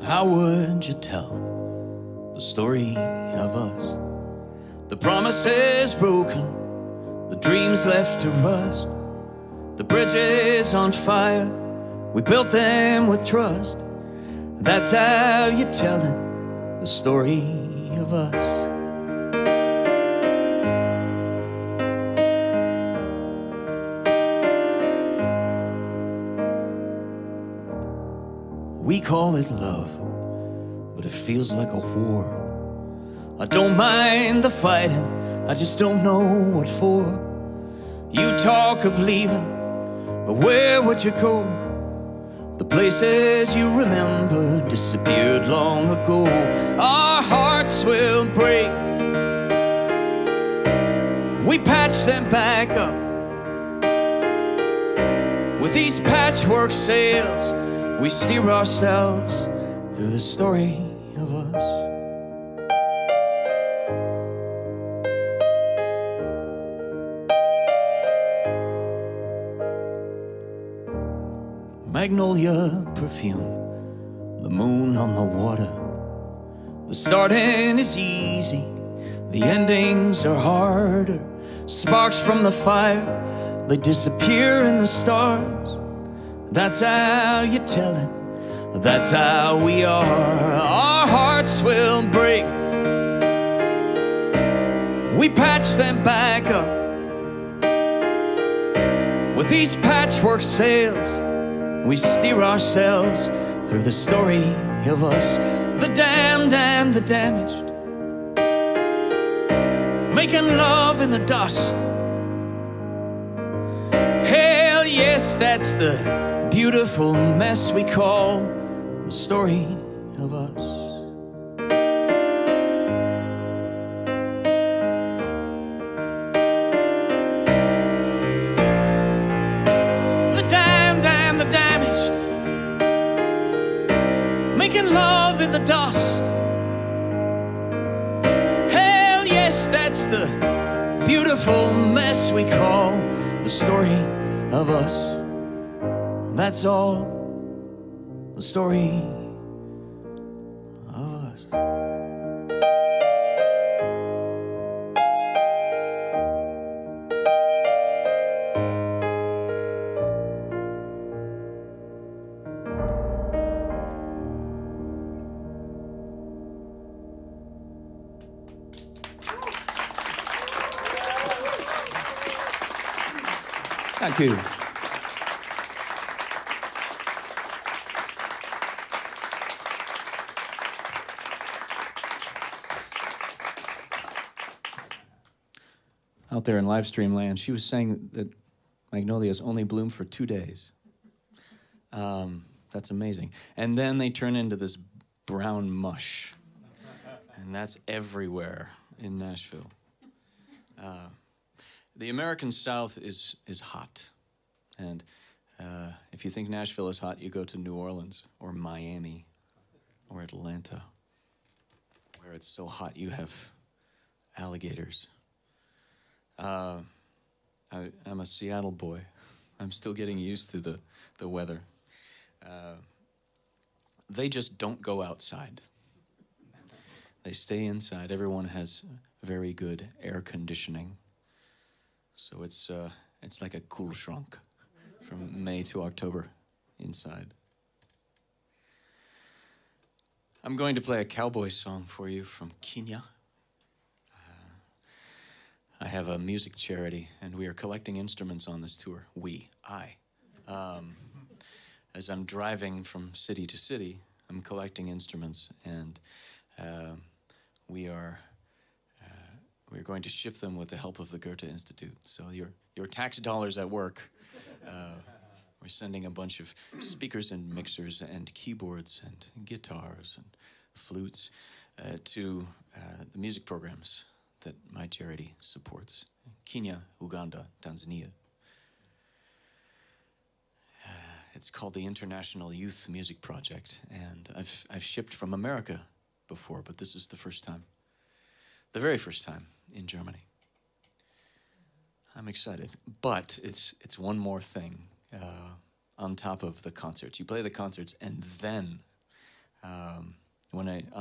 How would you tell the story of us? The promises broken, the dreams left to rust, the bridges on fire, we built them with trust. That's how you tell it, the story of us. We call it love, but it feels like a war. I don't mind the fighting, I just don't know what for. You talk of leaving, but where would you go? The places you remember disappeared long ago. Our hearts will break, we patch them back up with these patchwork sails. We steer ourselves through the story of us. Magnolia perfume, the moon on the water. The starting is easy, the endings are harder. Sparks from the fire, they disappear in the stars. That's how you tell it, that's how we are. Our hearts will break, we patch them back up with these patchwork sails. We steer ourselves through the story of us, the damned and the damaged, making love in the dust. Hell yes, that's the beautiful mess we call the story of us. The damned and the damaged, making love in the dust. Hell yes, that's the beautiful mess we call the story of us. That's all the story of us. Thank you. Out there in live stream land, she was saying that magnolias only bloom for 2 days. That's amazing. And then they turn into this brown mush. And that's everywhere in Nashville. The American South is hot. And if you think Nashville is hot, you go to New Orleans or Miami or Atlanta, where it's so hot you have alligators. I'm a Seattle boy. I'm still getting used to the weather. They just don't go outside. They stay inside. Everyone has very good air conditioning. So it's like a Kühlschrank from May to October inside. I'm going to play a cowboy song for you from Kenya. I have a music charity, and we are collecting instruments on this tour. As I'm driving from city to city, I'm collecting instruments, and we're going to ship them with the help of the Goethe Institute. So your tax dollars at work, we're sending a bunch of speakers and mixers and keyboards and guitars and flutes to the music programs that my charity supports. Kenya, Uganda, Tanzania. It's called the International Youth Music Project, and I've shipped from America before, but this is the first time. The very first time in Germany. I'm excited, but it's one more thing on top of the concerts. You play the concerts, and then on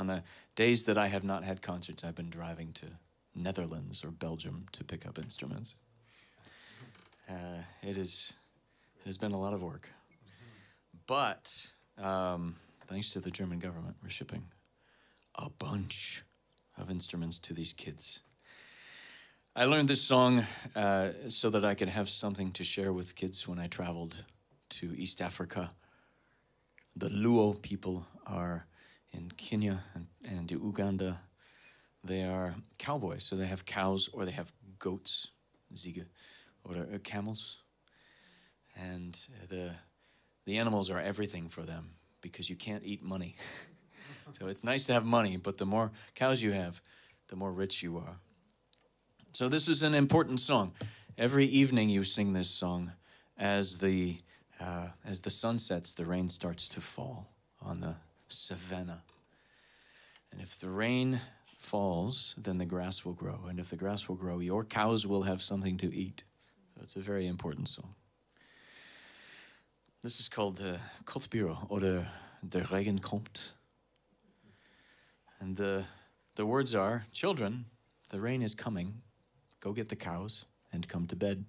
the days that I have not had concerts, I've been driving to Netherlands or Belgium to pick up instruments. It has been a lot of work, but thanks to the German government, we're shipping a bunch of instruments to these kids. I learned this song so that I could have something to share with kids when I traveled to East Africa. The Luo people are in Kenya and Uganda. They are cowboys, so they have cows or they have goats, Ziege, or camels. And the animals are everything for them because you can't eat money. So it's nice to have money, but the more cows you have, the more rich you are. So this is an important song. Every evening you sing this song as the sun sets, the rain starts to fall on the savanna. And if the rain falls, then the grass will grow. And if the grass will grow, your cows will have something to eat. So it's a very important song. This is called Kotbiro, oder Der Regen kommt. And the words are, children, the rain is coming. Go get the cows and come to bed.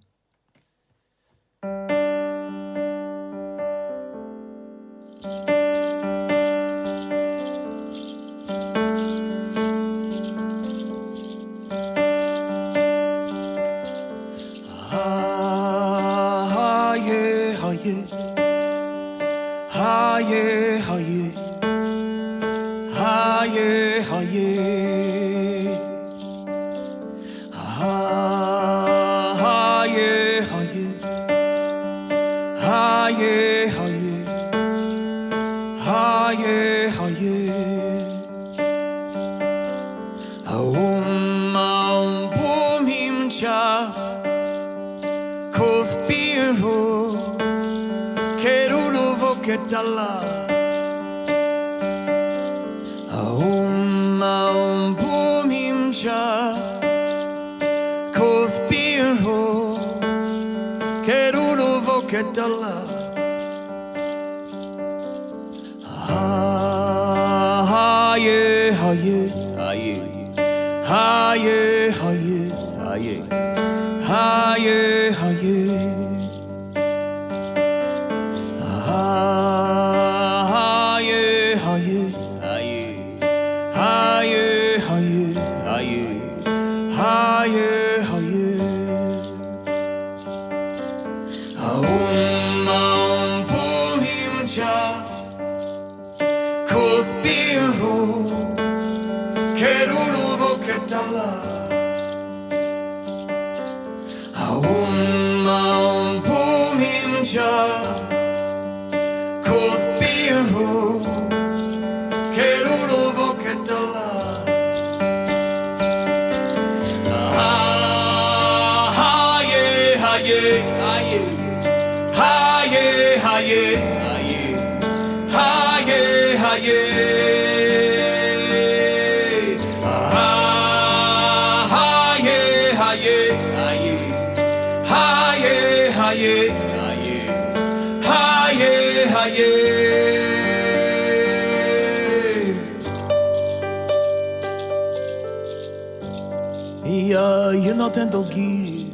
Ja, je no ten dolgi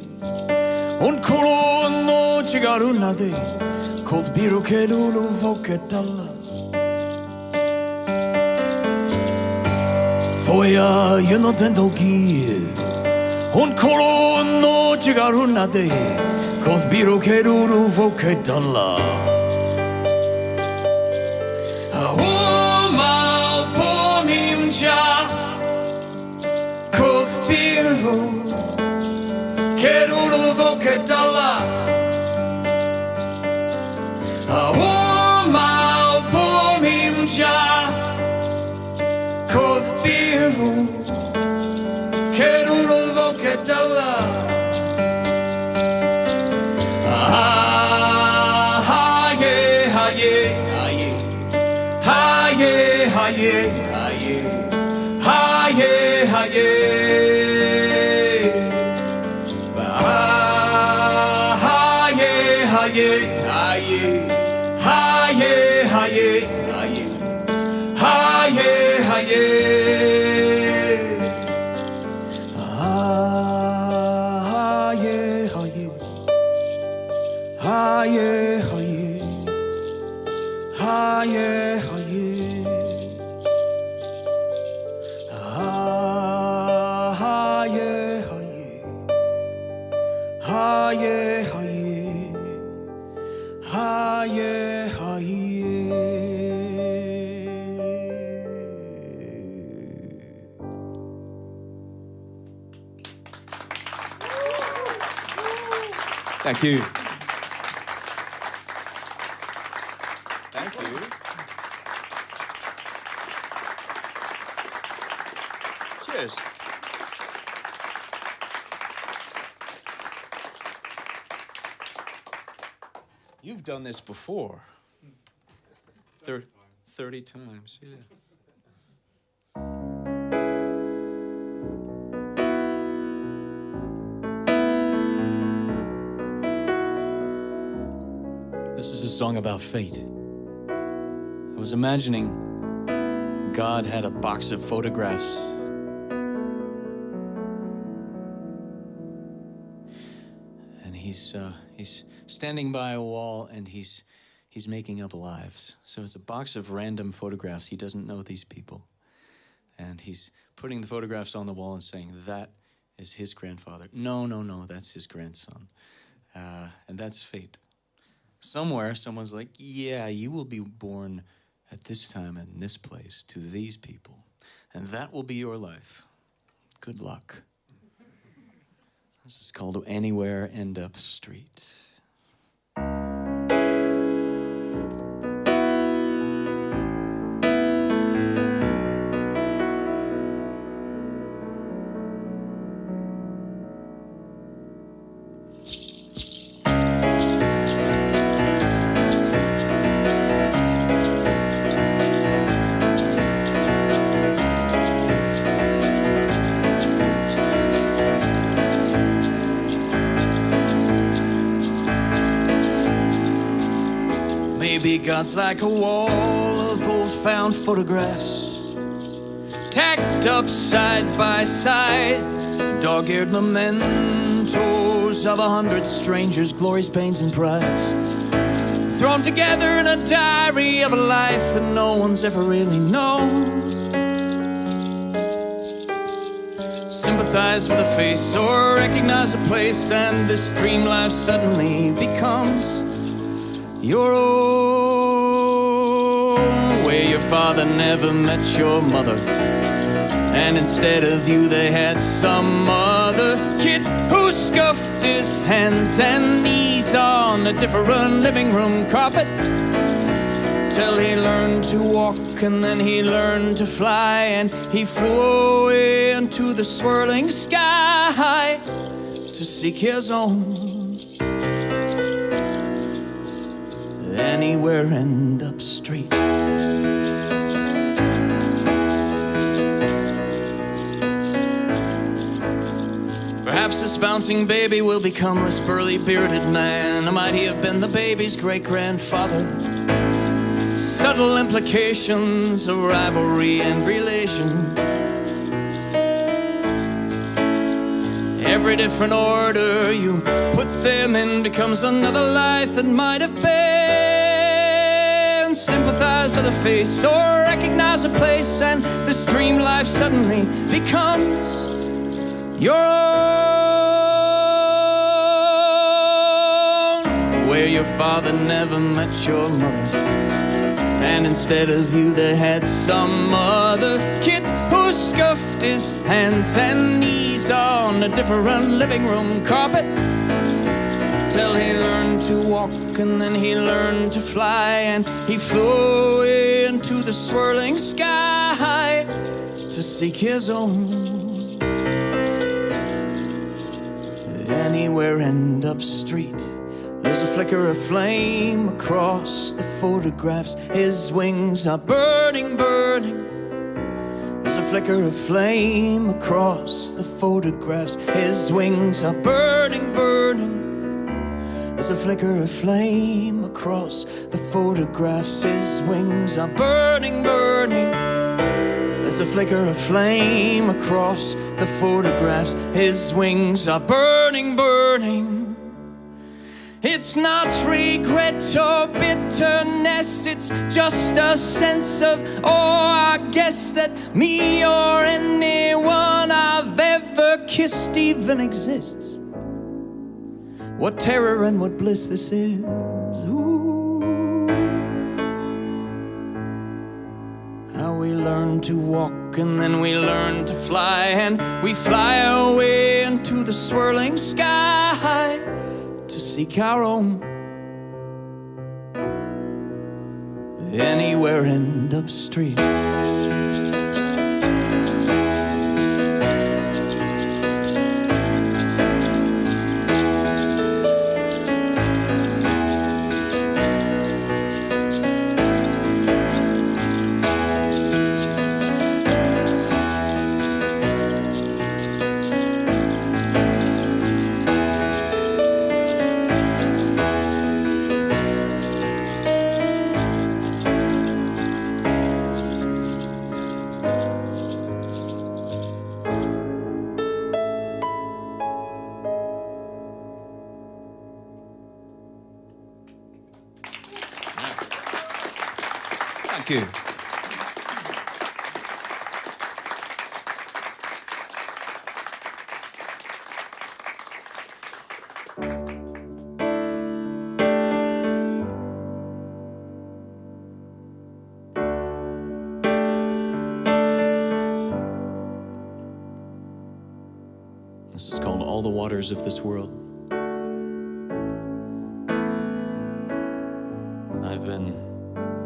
un kolo no cigaruna de kod biro che lulu voketalla Toya, je no ten dolgi un kolo no cigaruna de kod biro che lulu voketalla Mal pomimcha Kerulu voketalla Mal pomimcha Kovbiru Kerulu voketalla Haye haye haye Haye haye haye Haye haye Thank you. Thank you. Cheers. You've done this before. 30 times, yeah. This is a song about fate. I was imagining God had a box of photographs. And he's standing by a wall and he's making up lives. So it's a box of random photographs. He doesn't know these people. And he's putting the photographs on the wall and saying, that is his grandfather. No, that's his grandson. And that's fate. Somewhere, someone's like, yeah, you will be born at this time and this place to these people. And that will be your life. Good luck. This is called Anywhere End Up Street. Maybe God's like a wall of old found photographs, tacked up side by side, dog-eared mementos of 100 strangers, glories, pains, and prides, thrown together in a diary of a life that no one's ever really known. Sympathize with a face or recognize a place, and this dream life suddenly becomes your own. Where your father never met your mother, and instead of you they had some other kid who scuffed his hands and knees on a different living room carpet till he learned to walk, and then he learned to fly, and he flew away into the swirling sky to seek his own. Anywhere End Up Street. Perhaps this bouncing baby will become this burly bearded man. Or might he have been the baby's great-grandfather? subtle implications of rivalry and relation. Every different order you put them in becomes another life that might have been. Sympathize with a face or recognize a place, and this dream life suddenly becomes your own. Where your father never met your mother, and instead of you they had some other kid who scuffed his hands and knees on a different living room carpet till he learned to walk, and then he learned to fly, and he flew away into the swirling sky to seek his own. Anywhere end up street, there's a flicker of flame across the photographs. His wings are burning, burning. There's a flicker of flame across the photographs. His wings are burning, burning. There's a flicker of flame across the photographs. His wings are burning, burning. There's a flicker of flame across the photographs. His wings are burning, burning. It's not regret or bitterness, it's just a sense of, I guess that me or anyone I've ever kissed even exists. What terror and what bliss this is. Ooh. How we learn to walk and then we learn to fly, and we fly away into the swirling sky to seek our own. Anywhere end up street. Thank you. This is called All the Waters of This World. I've been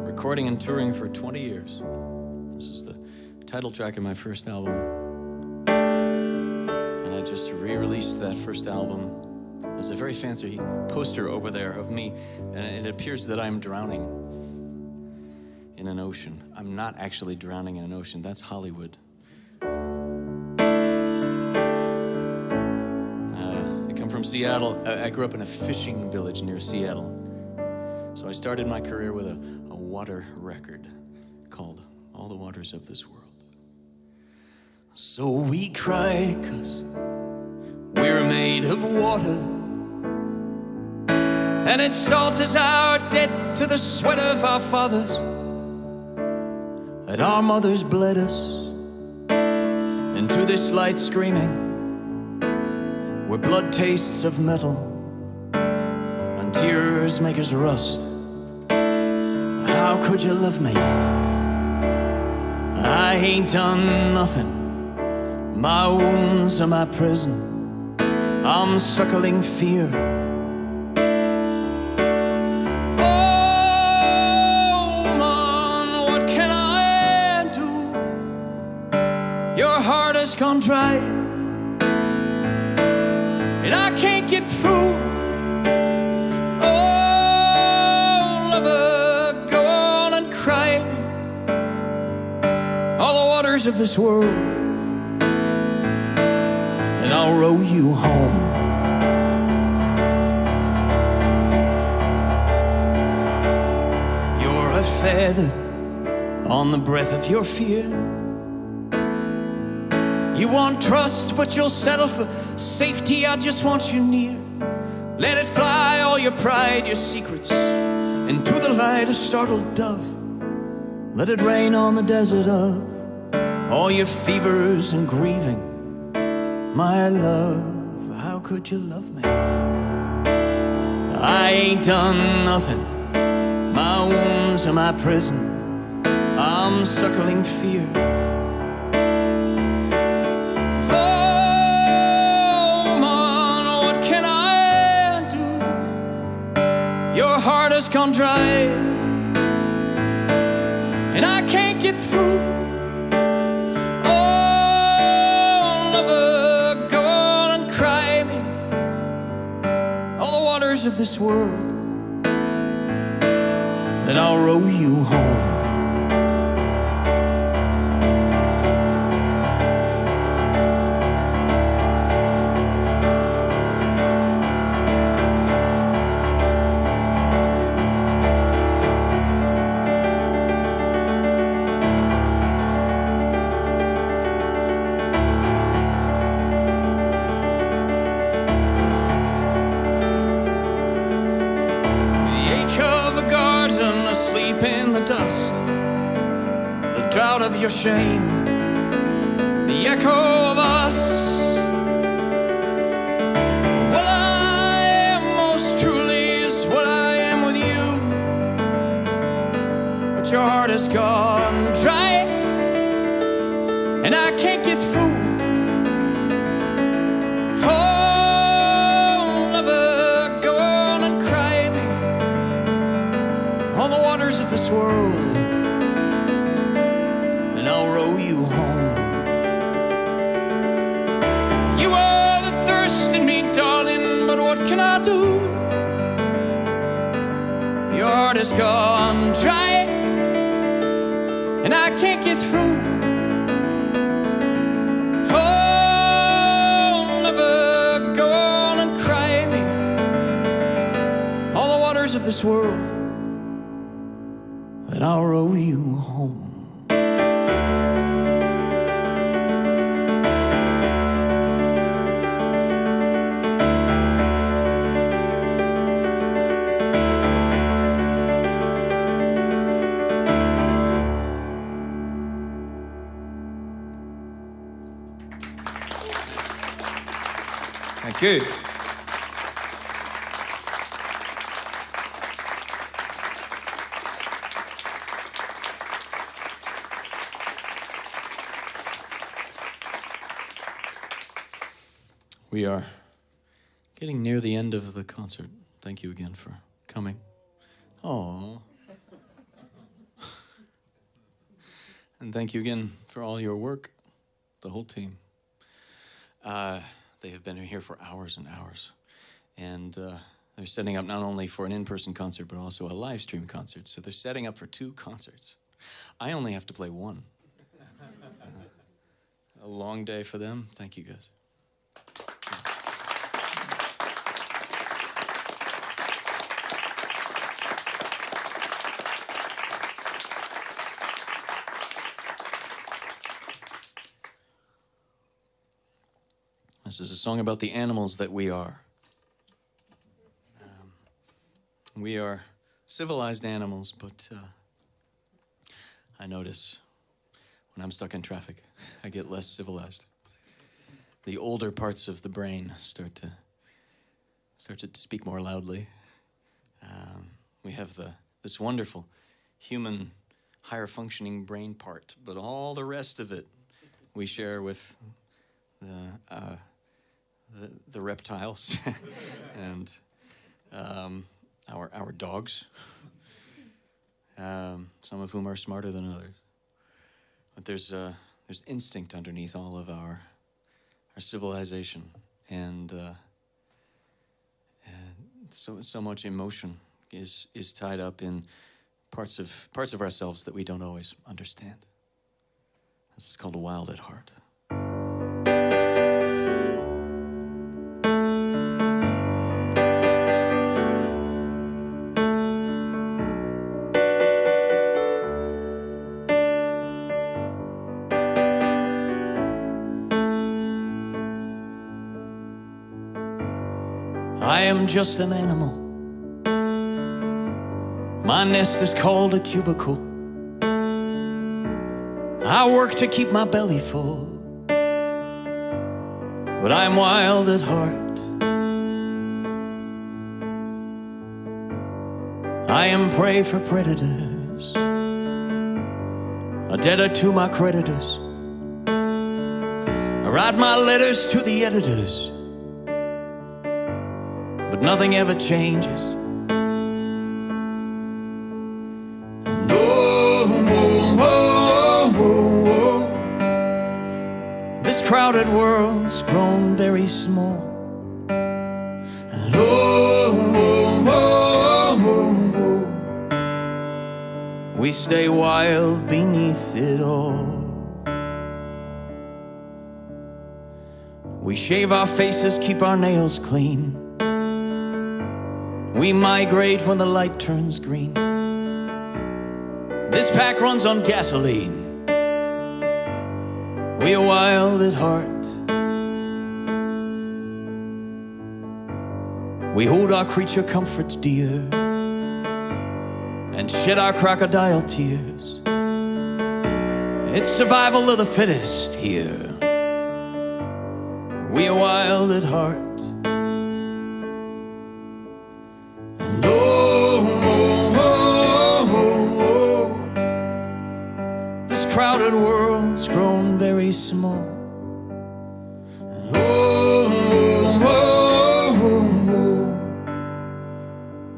recording and touring for 20 years. This is the title track of my first album. And I just re-released that first album. There's a very fancy poster over there of me, and it appears that I'm drowning in an ocean. I'm not actually drowning in an ocean, that's Hollywood. I come from Seattle. I grew up in a fishing village near Seattle. So I started my career with a water record called All the Waters of This World. So we cry 'cause we're made of water, and its salt is our debt to the sweat of our fathers, and our mothers bled us into this light screaming, where blood tastes of metal and tears make us rust. How could you love me? I ain't done nothing. My wounds are my prison. I'm suckling fear. Oh, man, what can I do? Your heart has gone dry, and I can't get through. Of this world, and I'll row you home. You're a feather on the breath of your fear. You want trust, but you'll settle for safety. I just want you near. Let it fly, all your pride, your secrets, into the light, a startled dove. Let it rain on the desert of all your fevers and grieving. My love, how could you love me? I ain't done nothing. My wounds are my prison. I'm suckling fear. Oh, man, what can I do? Your heart has gone dry, and I can't get through. Oh, lover, go on and cry me all the waters of this world, and I'll row you home. Dust, the drought of your shame, the echo of us. What I am most truly is what I am with you, but your heart has gone dry, and I can't get through. Oh, lover, go on and cry me on the waters of this world, and I'll row you home. You are the thirst in me, darling, but what can I do? Your heart has gone dry, and I can't get through. Oh, lover, go on and cry me all the waters of this world, and I'll row you home. Thank you. We are getting near the end of the concert. Thank you again for coming. Oh. And thank you again for all your work, the whole team. They have been here for hours and hours. And they're setting up not only for an in-person concert, but also a live stream concert. So they're setting up for 2 concerts. I only have to play 1. A long day for them. Thank you, guys. This is a song about the animals that we are. We are civilized animals, but I notice when I'm stuck in traffic, I get less civilized. The older parts of the brain start to speak more loudly. We have this wonderful human higher functioning brain part, but all the rest of it we share with the reptiles and our dogs, some of whom are smarter than others. But there's instinct underneath all of our civilization, and so much emotion is tied up in parts of ourselves that we don't always understand. This is called Wild at Heart. I am just an animal. My nest is called a cubicle. I work to keep my belly full, but I'm wild at heart. I am prey for predators, a debtor to my creditors. I write my letters to the editors, but nothing ever changes. And this crowded world's grown very small. And we stay wild beneath it all. We shave our faces, keep our nails clean. We migrate when the light turns green. This pack runs on gasoline. We are wild at heart. We hold our creature comforts dear and shed our crocodile tears. It's survival of the fittest here. We are wild at heart. And this crowded world's grown very small. And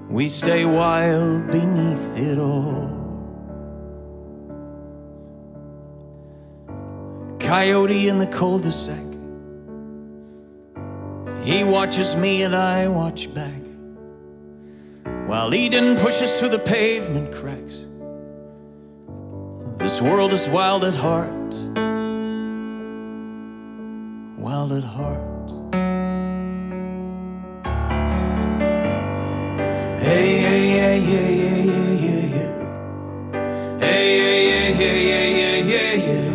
we stay wild beneath it all. Coyote in the cul-de-sac. He watches me and I watch back, while Eden pushes through the pavement cracks. This world is wild at heart, wild at heart. Hey, hey, hey, hey, hey, hey, hey, hey. Hey, hey, hey, hey, hey, hey, hey, hey.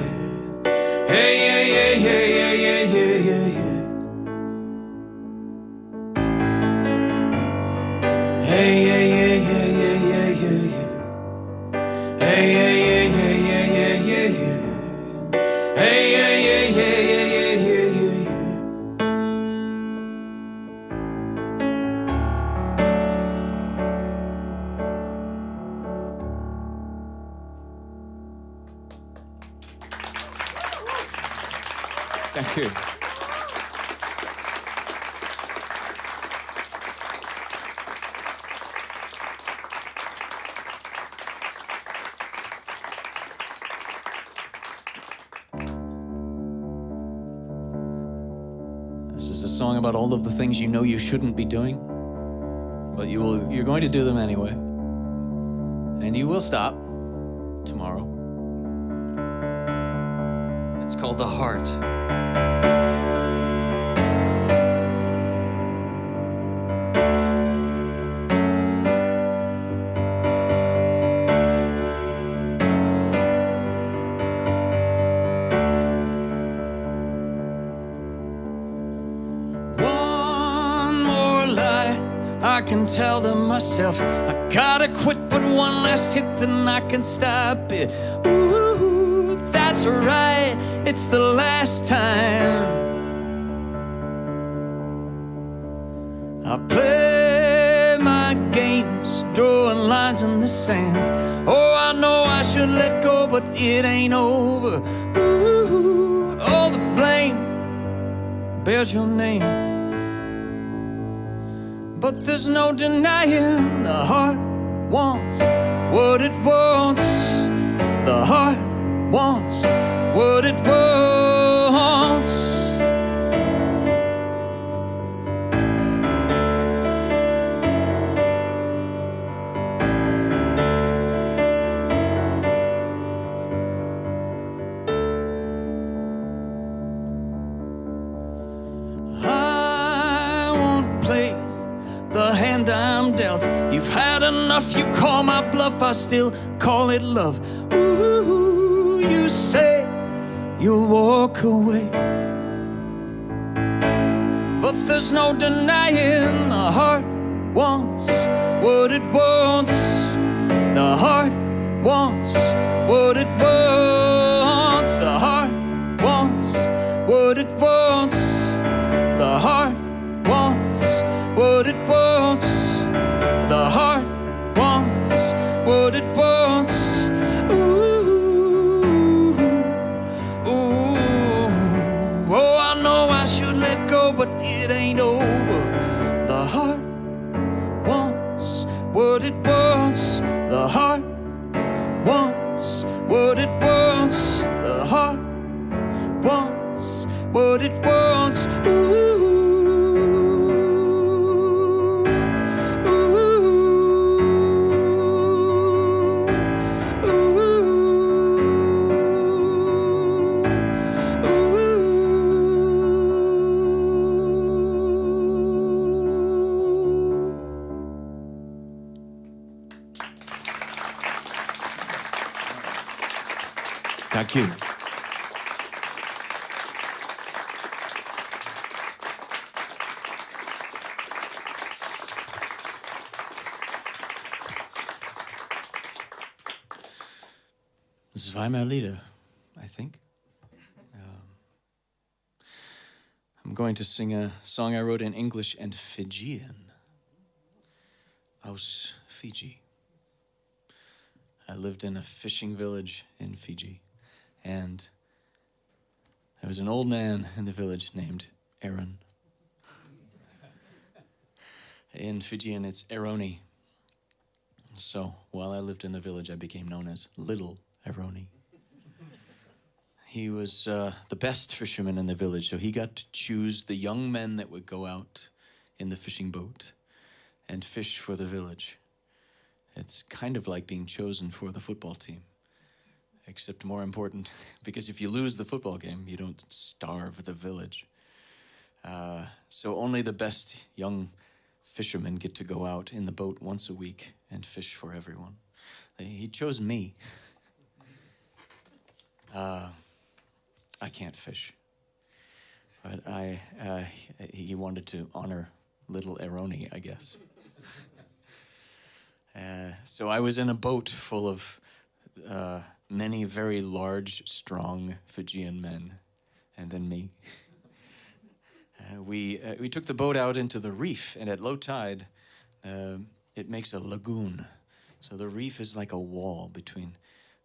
Hey, hey, hey, hey, hey, hey, hey, hey, hey. Hey, hey, hey, hey, hey, hey, hey, hey. Hey, hey, hey, hey, hey, hey, hey, hey. Hey, hey, hey, hey, hey, hey, hey, hey. Thank you. This is a song about all of the things you know you shouldn't be doing, but you're going to do them anyway. And you will stop tomorrow. It's called The Heart. I can tell to myself, I gotta quit, but one last hit, then I can stop it. Ooh, that's right, it's the last time. I play my games, drawing lines in the sand. Oh, I know I should let go, but it ain't over. Ooh, all the blame bears your name. But there's no denying the heart wants what it wants. The heart wants what it wants. I won't play the hand I'm dealt. You've had enough, you call my bluff, I still call it love. Ooh, you say you'll walk away, but there's there's no denying the heart wants what it wants. The heart wants what it wants. The heart wants what it wants. The heart wants what it wants. The heart wants what it wants. Ooh, ooh. Oh, I know I should let go, but it ain't over. The heart wants what it wants. The heart wants what it wants. The heart wants what it wants. Ooh. Thank you. Zweimal Lieder, I think. I'm going to sing a song I wrote in English and Fijian. Aus Fiji. I lived in a fishing village in Fiji. And there was an old man in the village named Aaron. In Fijian, it's Aaroni. So while I lived in the village, I became known as Little Aaroni. He was the best fisherman in the village, so he got to choose the young men that would go out in the fishing boat and fish for the village. It's kind of like being chosen for the football team. Except more important, because if you lose the football game, you don't starve the village. So only the best young fishermen get to go out in the boat once a week and fish for everyone. He chose me. I can't fish. But he wanted to honor little Aaroni, I guess. So I was in a boat full of many very large, strong Fijian men, and then me. We took the boat out into the reef, and at low tide, it makes a lagoon. So the reef is like a wall between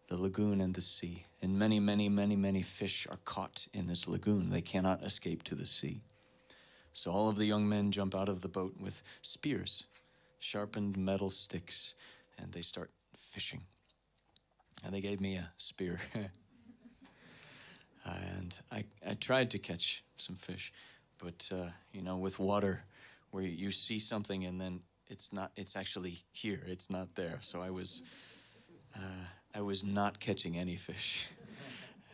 the lagoon and the sea, and many, many, many, many fish are caught in this lagoon. They cannot escape to the sea. So all of the young men jump out of the boat with spears, sharpened metal sticks, and they start fishing. And they gave me a spear. And I tried to catch some fish, but with water, where you see something and then it's actually here, it's not there. So I was not catching any fish.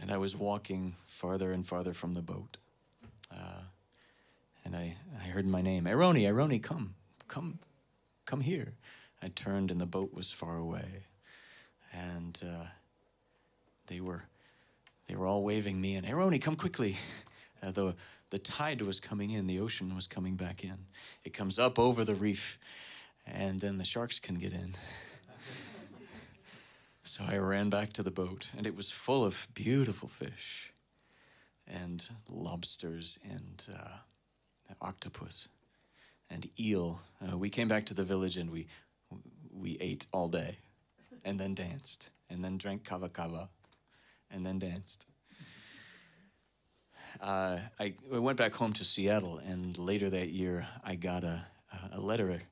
And I was walking farther and farther from the boat. And I heard my name, Aaroni, Aaroni, come here. I turned and the boat was far away. And they were all waving me, and Aaroni, come quickly. The tide was coming in, the ocean was coming back in. It comes up over the reef, and then the sharks can get in. So I ran back to the boat, and it was full of beautiful fish, and lobsters, and octopus, and eel. We came back to the village, and we ate all day. And then danced, and then drank kava kava, and then danced. I went back home to Seattle, and later that year, I got a letter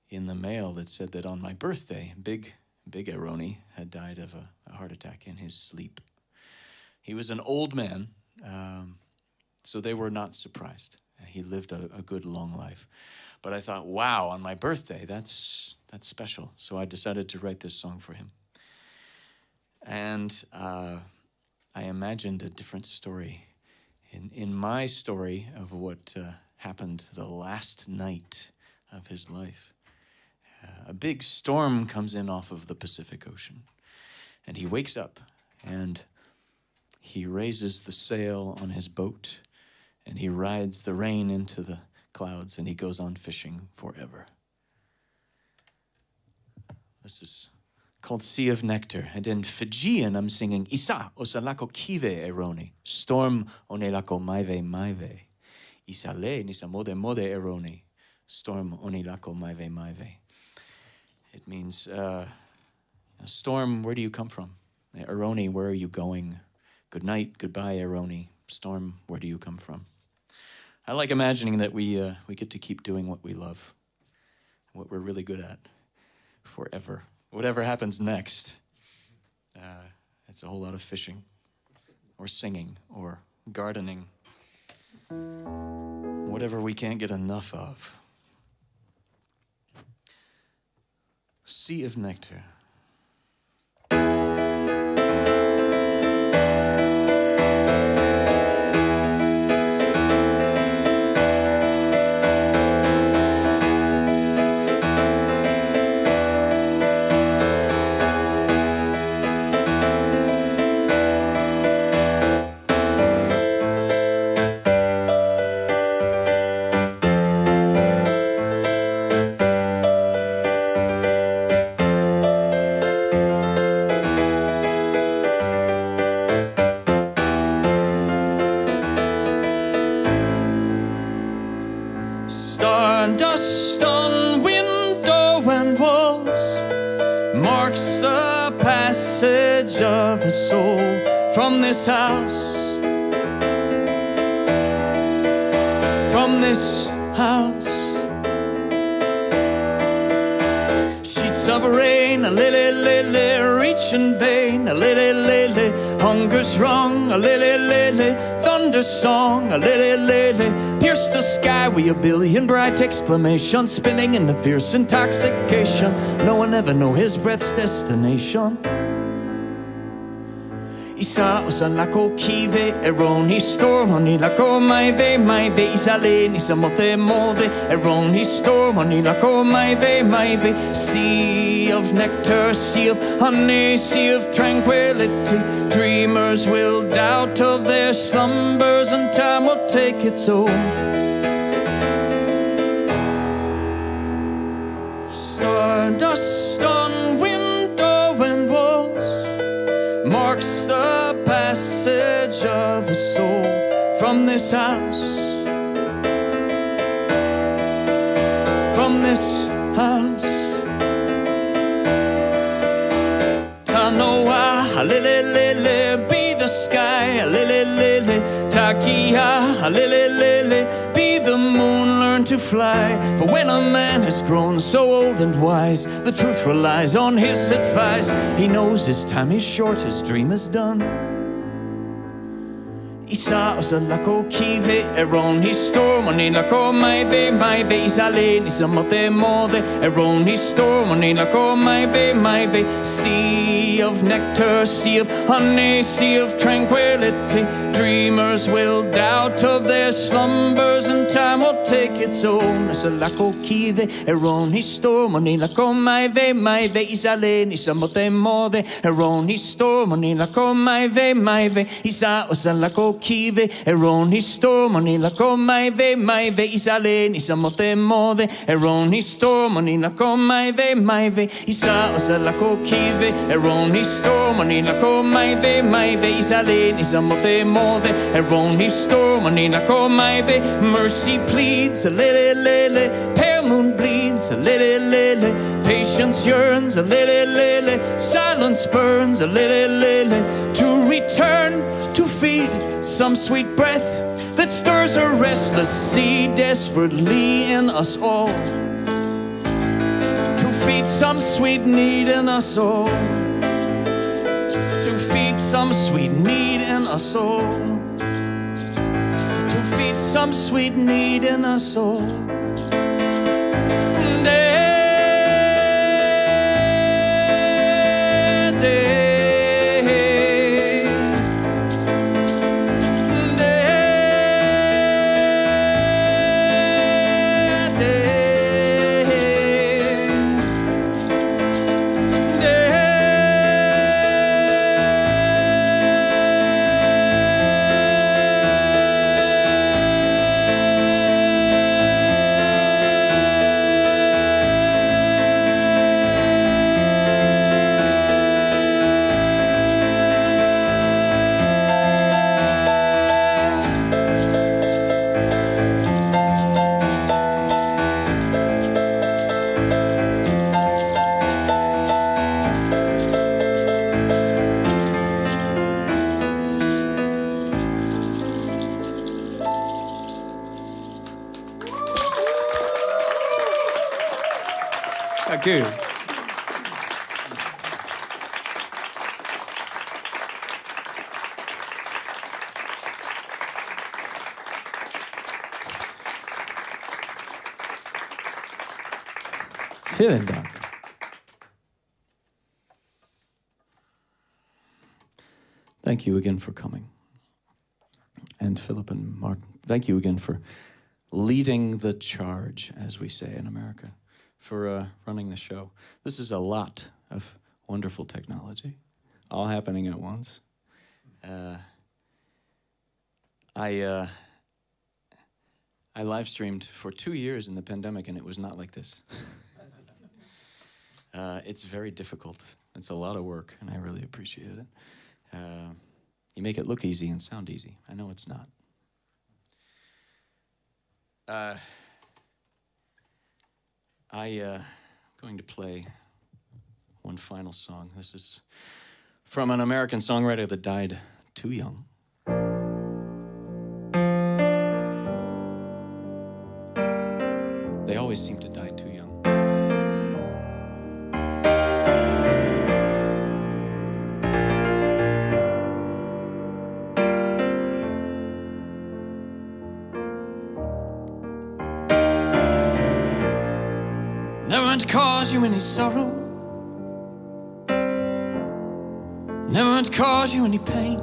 in the mail that said that on my birthday, Big Aaroni had died of a heart attack in his sleep. He was an old man, so they were not surprised. He lived a good, long life. But I thought, wow, on my birthday, that's special. So I decided to write this song for him. And I imagined a different story. In my story of what happened the last night of his life, a big storm comes in off of the Pacific Ocean. And he wakes up and he raises the sail on his boat and he rides the rain into the clouds, and he goes on fishing forever. This is called Sea of Nectar. And in Fijian, I'm singing Isa osalako kive eroni. Storm onelako maive maive. Isa le nisa mode mode eroni. Storm onelako maive maive. It means, storm, where do you come from? Eroni, where are you going? Good night, goodbye, Eroni. Storm, where do you come from? I like imagining that we get to keep doing what we love, what we're really good at, forever. Whatever happens next, it's a whole lot of fishing, or singing, or gardening, whatever we can't get enough of. Sea of Nectar. Stardust on window and walls marks the passage of a soul from this house. From this house. Sheets of rain, a lily, lily, reach in vain, a lily, lily, hunger's wrong, a lily, lily, thunder song, a lily, lily, pierce the sky with a billion bright exclamations, spinning in the fierce intoxication. No one ever know his breath's destination. Isa osalako kive eroni storm onilako maive isale nisa mote mode eroni storm onilako maive sea of nectar, sea of honey, sea of tranquility. Dreamers will doubt of their slumbers and time will take its own. Stardust on window and walls marks the passage of a soul from this house. From this house. Tanoa, a lily, lily, be the sky, a lily, lily. Takia, a lily, lily, be the moon, learn to fly. For when a man has grown so old and wise, the truth relies on his advice. He knows his time is short, his dream is done. Isa osalako kive eroni storm onilako maive isale nisa mote mode eroni storm onilako maive sea of nectar, sea of honey, sea of tranquility. Dreamers will doubt of their slumbers and time will take its own. Osalako kive eroni storm onilako maive isale nisa mote mode eroni storm onilako maive isa osalako kive eroni storm onilako maive isale nisa mote mode eroni storm onilako maive isa osalako kive eroni storm onilako maive isale nisa mote mode eroni storm onilako maive. Mercy pleads, a lily, lily, pale moon bleeds, a lily, lily, patience yearns, a lily, lily, silence burns, a lily, lily, to return to feed some sweet breath that stirs a restless sea desperately in us all. To feed some sweet need in us all. To feed some sweet need in us all. To feed some sweet need in us all. you. Vielen Dank. Thank you again for coming. And Philip and Martin, thank you again for leading the charge, as we say in America, for running the show. This is a lot of wonderful technology, all happening at once. I live streamed for 2 years in the pandemic, and it was not like this. It's very difficult. It's a lot of work, and I really appreciate it. You make it look easy and sound easy. I know it's not. I'm going to play one final song. This is from an American songwriter that died too young. They always seem to die too young. Never meant to cause you any sorrow. Never meant to cause you any pain.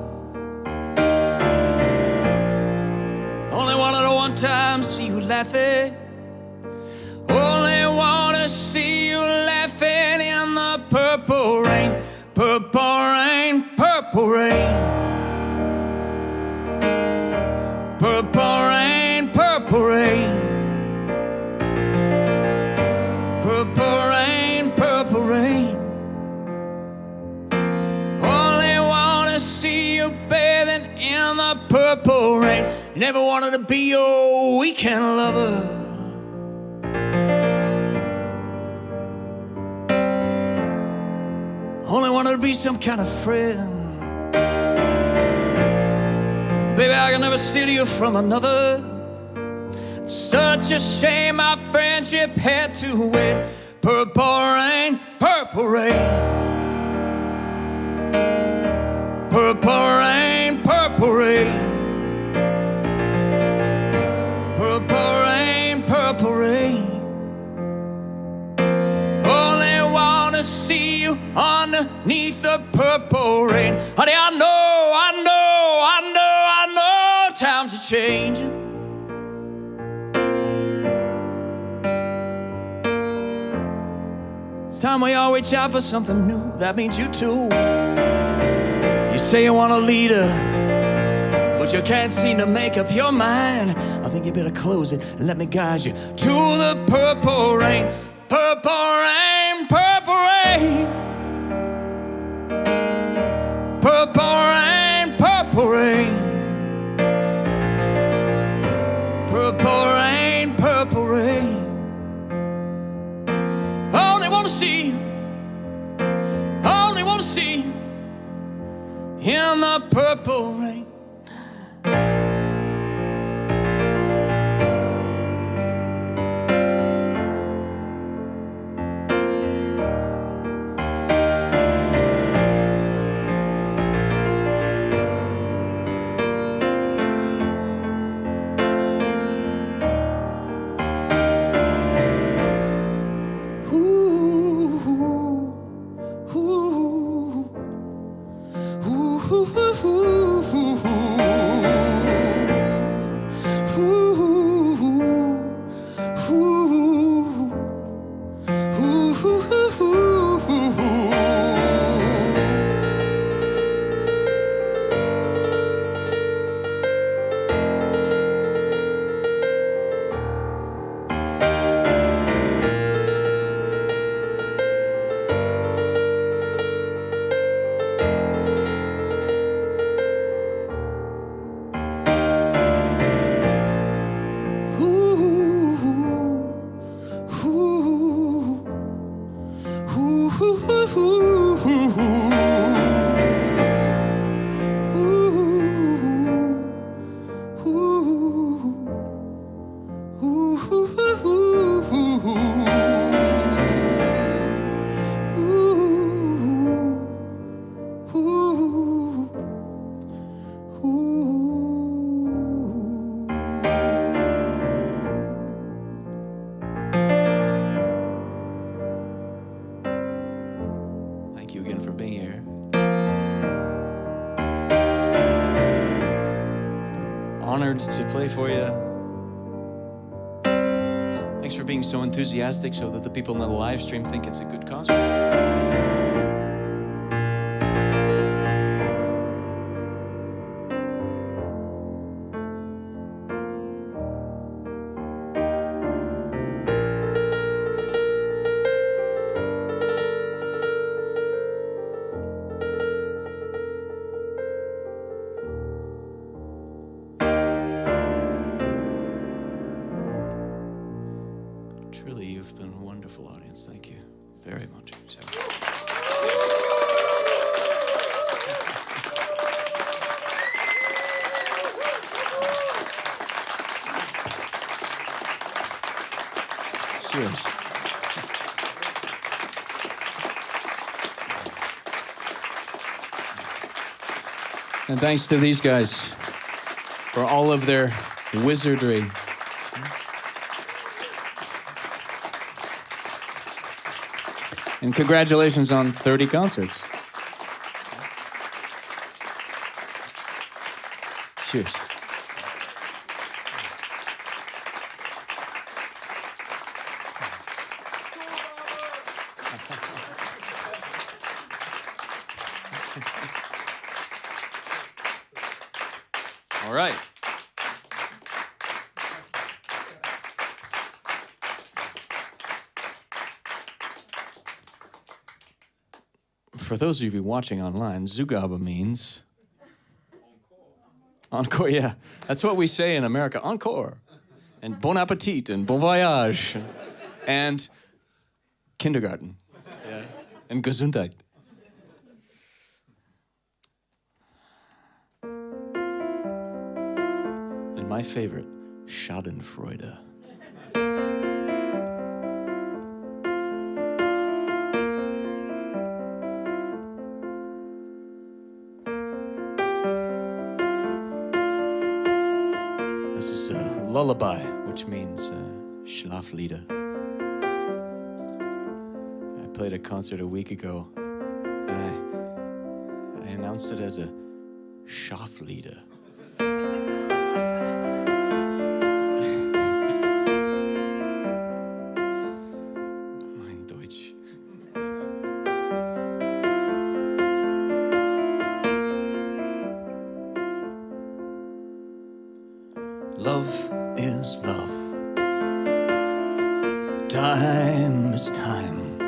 Only wanted to one time see you laughing. Only want to see you laughing in the purple rain. Purple rain, purple rain. Purple rain, purple rain. Purple rain, purple rain. Only wanna see you bathing in the purple rain. You never wanted to be your weekend lover. Only wanted to be some kind of friend. Baby, I can never steal you from another. Such a shame our friendship had to wait. Purple rain, purple rain. Purple rain, purple rain. Purple rain, purple rain. Only wanna see you underneath the purple rain. Honey, I know times are changing. It's time we all reach out for something new. That means you too. You say you want a leader, but you can't seem to make up your mind. I think you better close it and let me guide you to the purple rain. Purple rain, purple rain. Purple rain, purple rain. Purple rain, purple rain. Only wanna see in the purple rain. Thank you again for being here. I'm honored to play for you. Thanks for being so enthusiastic so that the people in the live stream think it's a good concert. Truly, you've been a wonderful audience. Thank you very much. Cheers. And thanks to these guys for all of their wizardry. And congratulations on 30 concerts. Cheers. All right. For those of you watching online, Zugabe means encore. Yeah, that's what we say in America. Encore, and bon appetit, and bon voyage, and kindergarten, yeah, and Gesundheit. And my favorite, Schadenfreude. This is a lullaby, which means Schlaflieder. I played a concert a week ago, and I announced it as a Schaflieder. Mein Deutsch. Love is love. Time is time.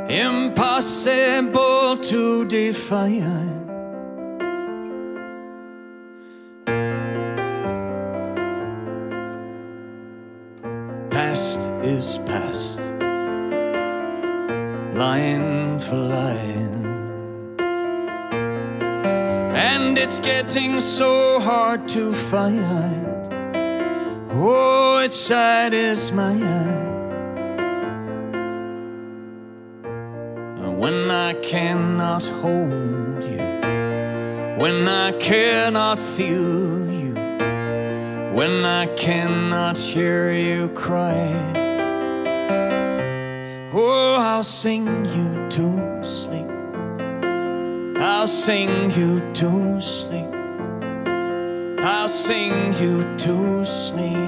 Impossible to define. Past is past. Line for line. And it's getting so hard to find. Oh, which side is mine? When I cannot hold you, when I cannot feel you, when I cannot hear you cry. Oh, I'll sing you to sleep. I'll sing you to sleep. I'll sing you to sleep.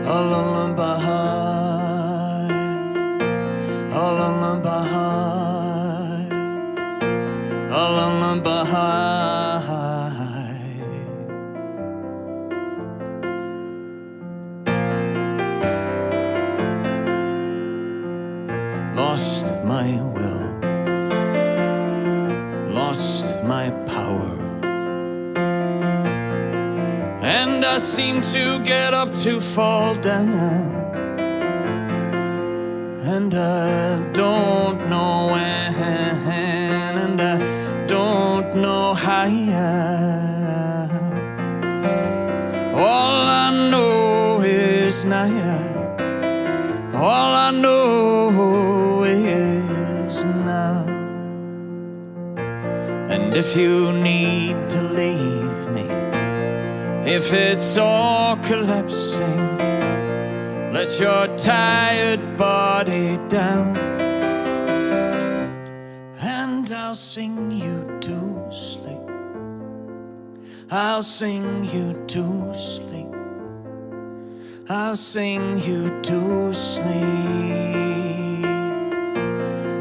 A lullaby, a lullaby, a lullaby. Lost my will, lost my power, and I seem to get up to fall down, and I don't know when, and I don't know how. All I know is now. All I know is now. And if you need to leave me, if it's all collapsing, let your tired body down, and I'll sing you to sleep. I'll sing you to sleep. I'll sing you to sleep.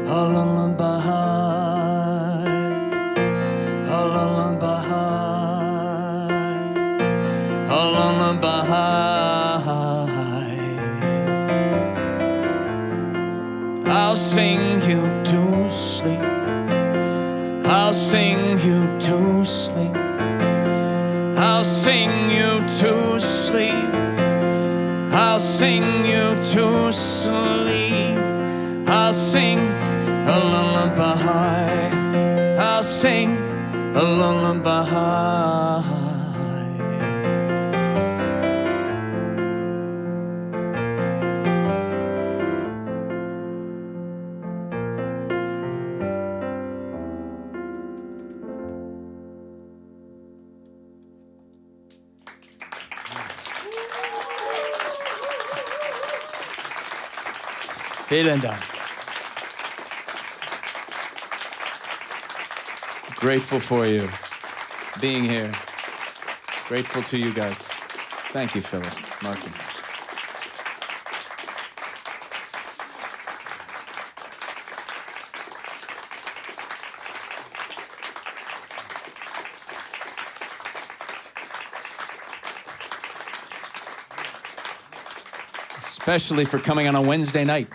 A lullaby, a lullaby, a lullaby. I'll sing you to sleep. I'll sing you to sleep. I'll sing you to sleep. I'll sing you to sleep. I'll sing a lullaby. I'll sing a lullaby. Vielen Dank. Grateful for you being here. Grateful to you guys. Thank you, Philip, Martin. Especially for coming on a Wednesday night.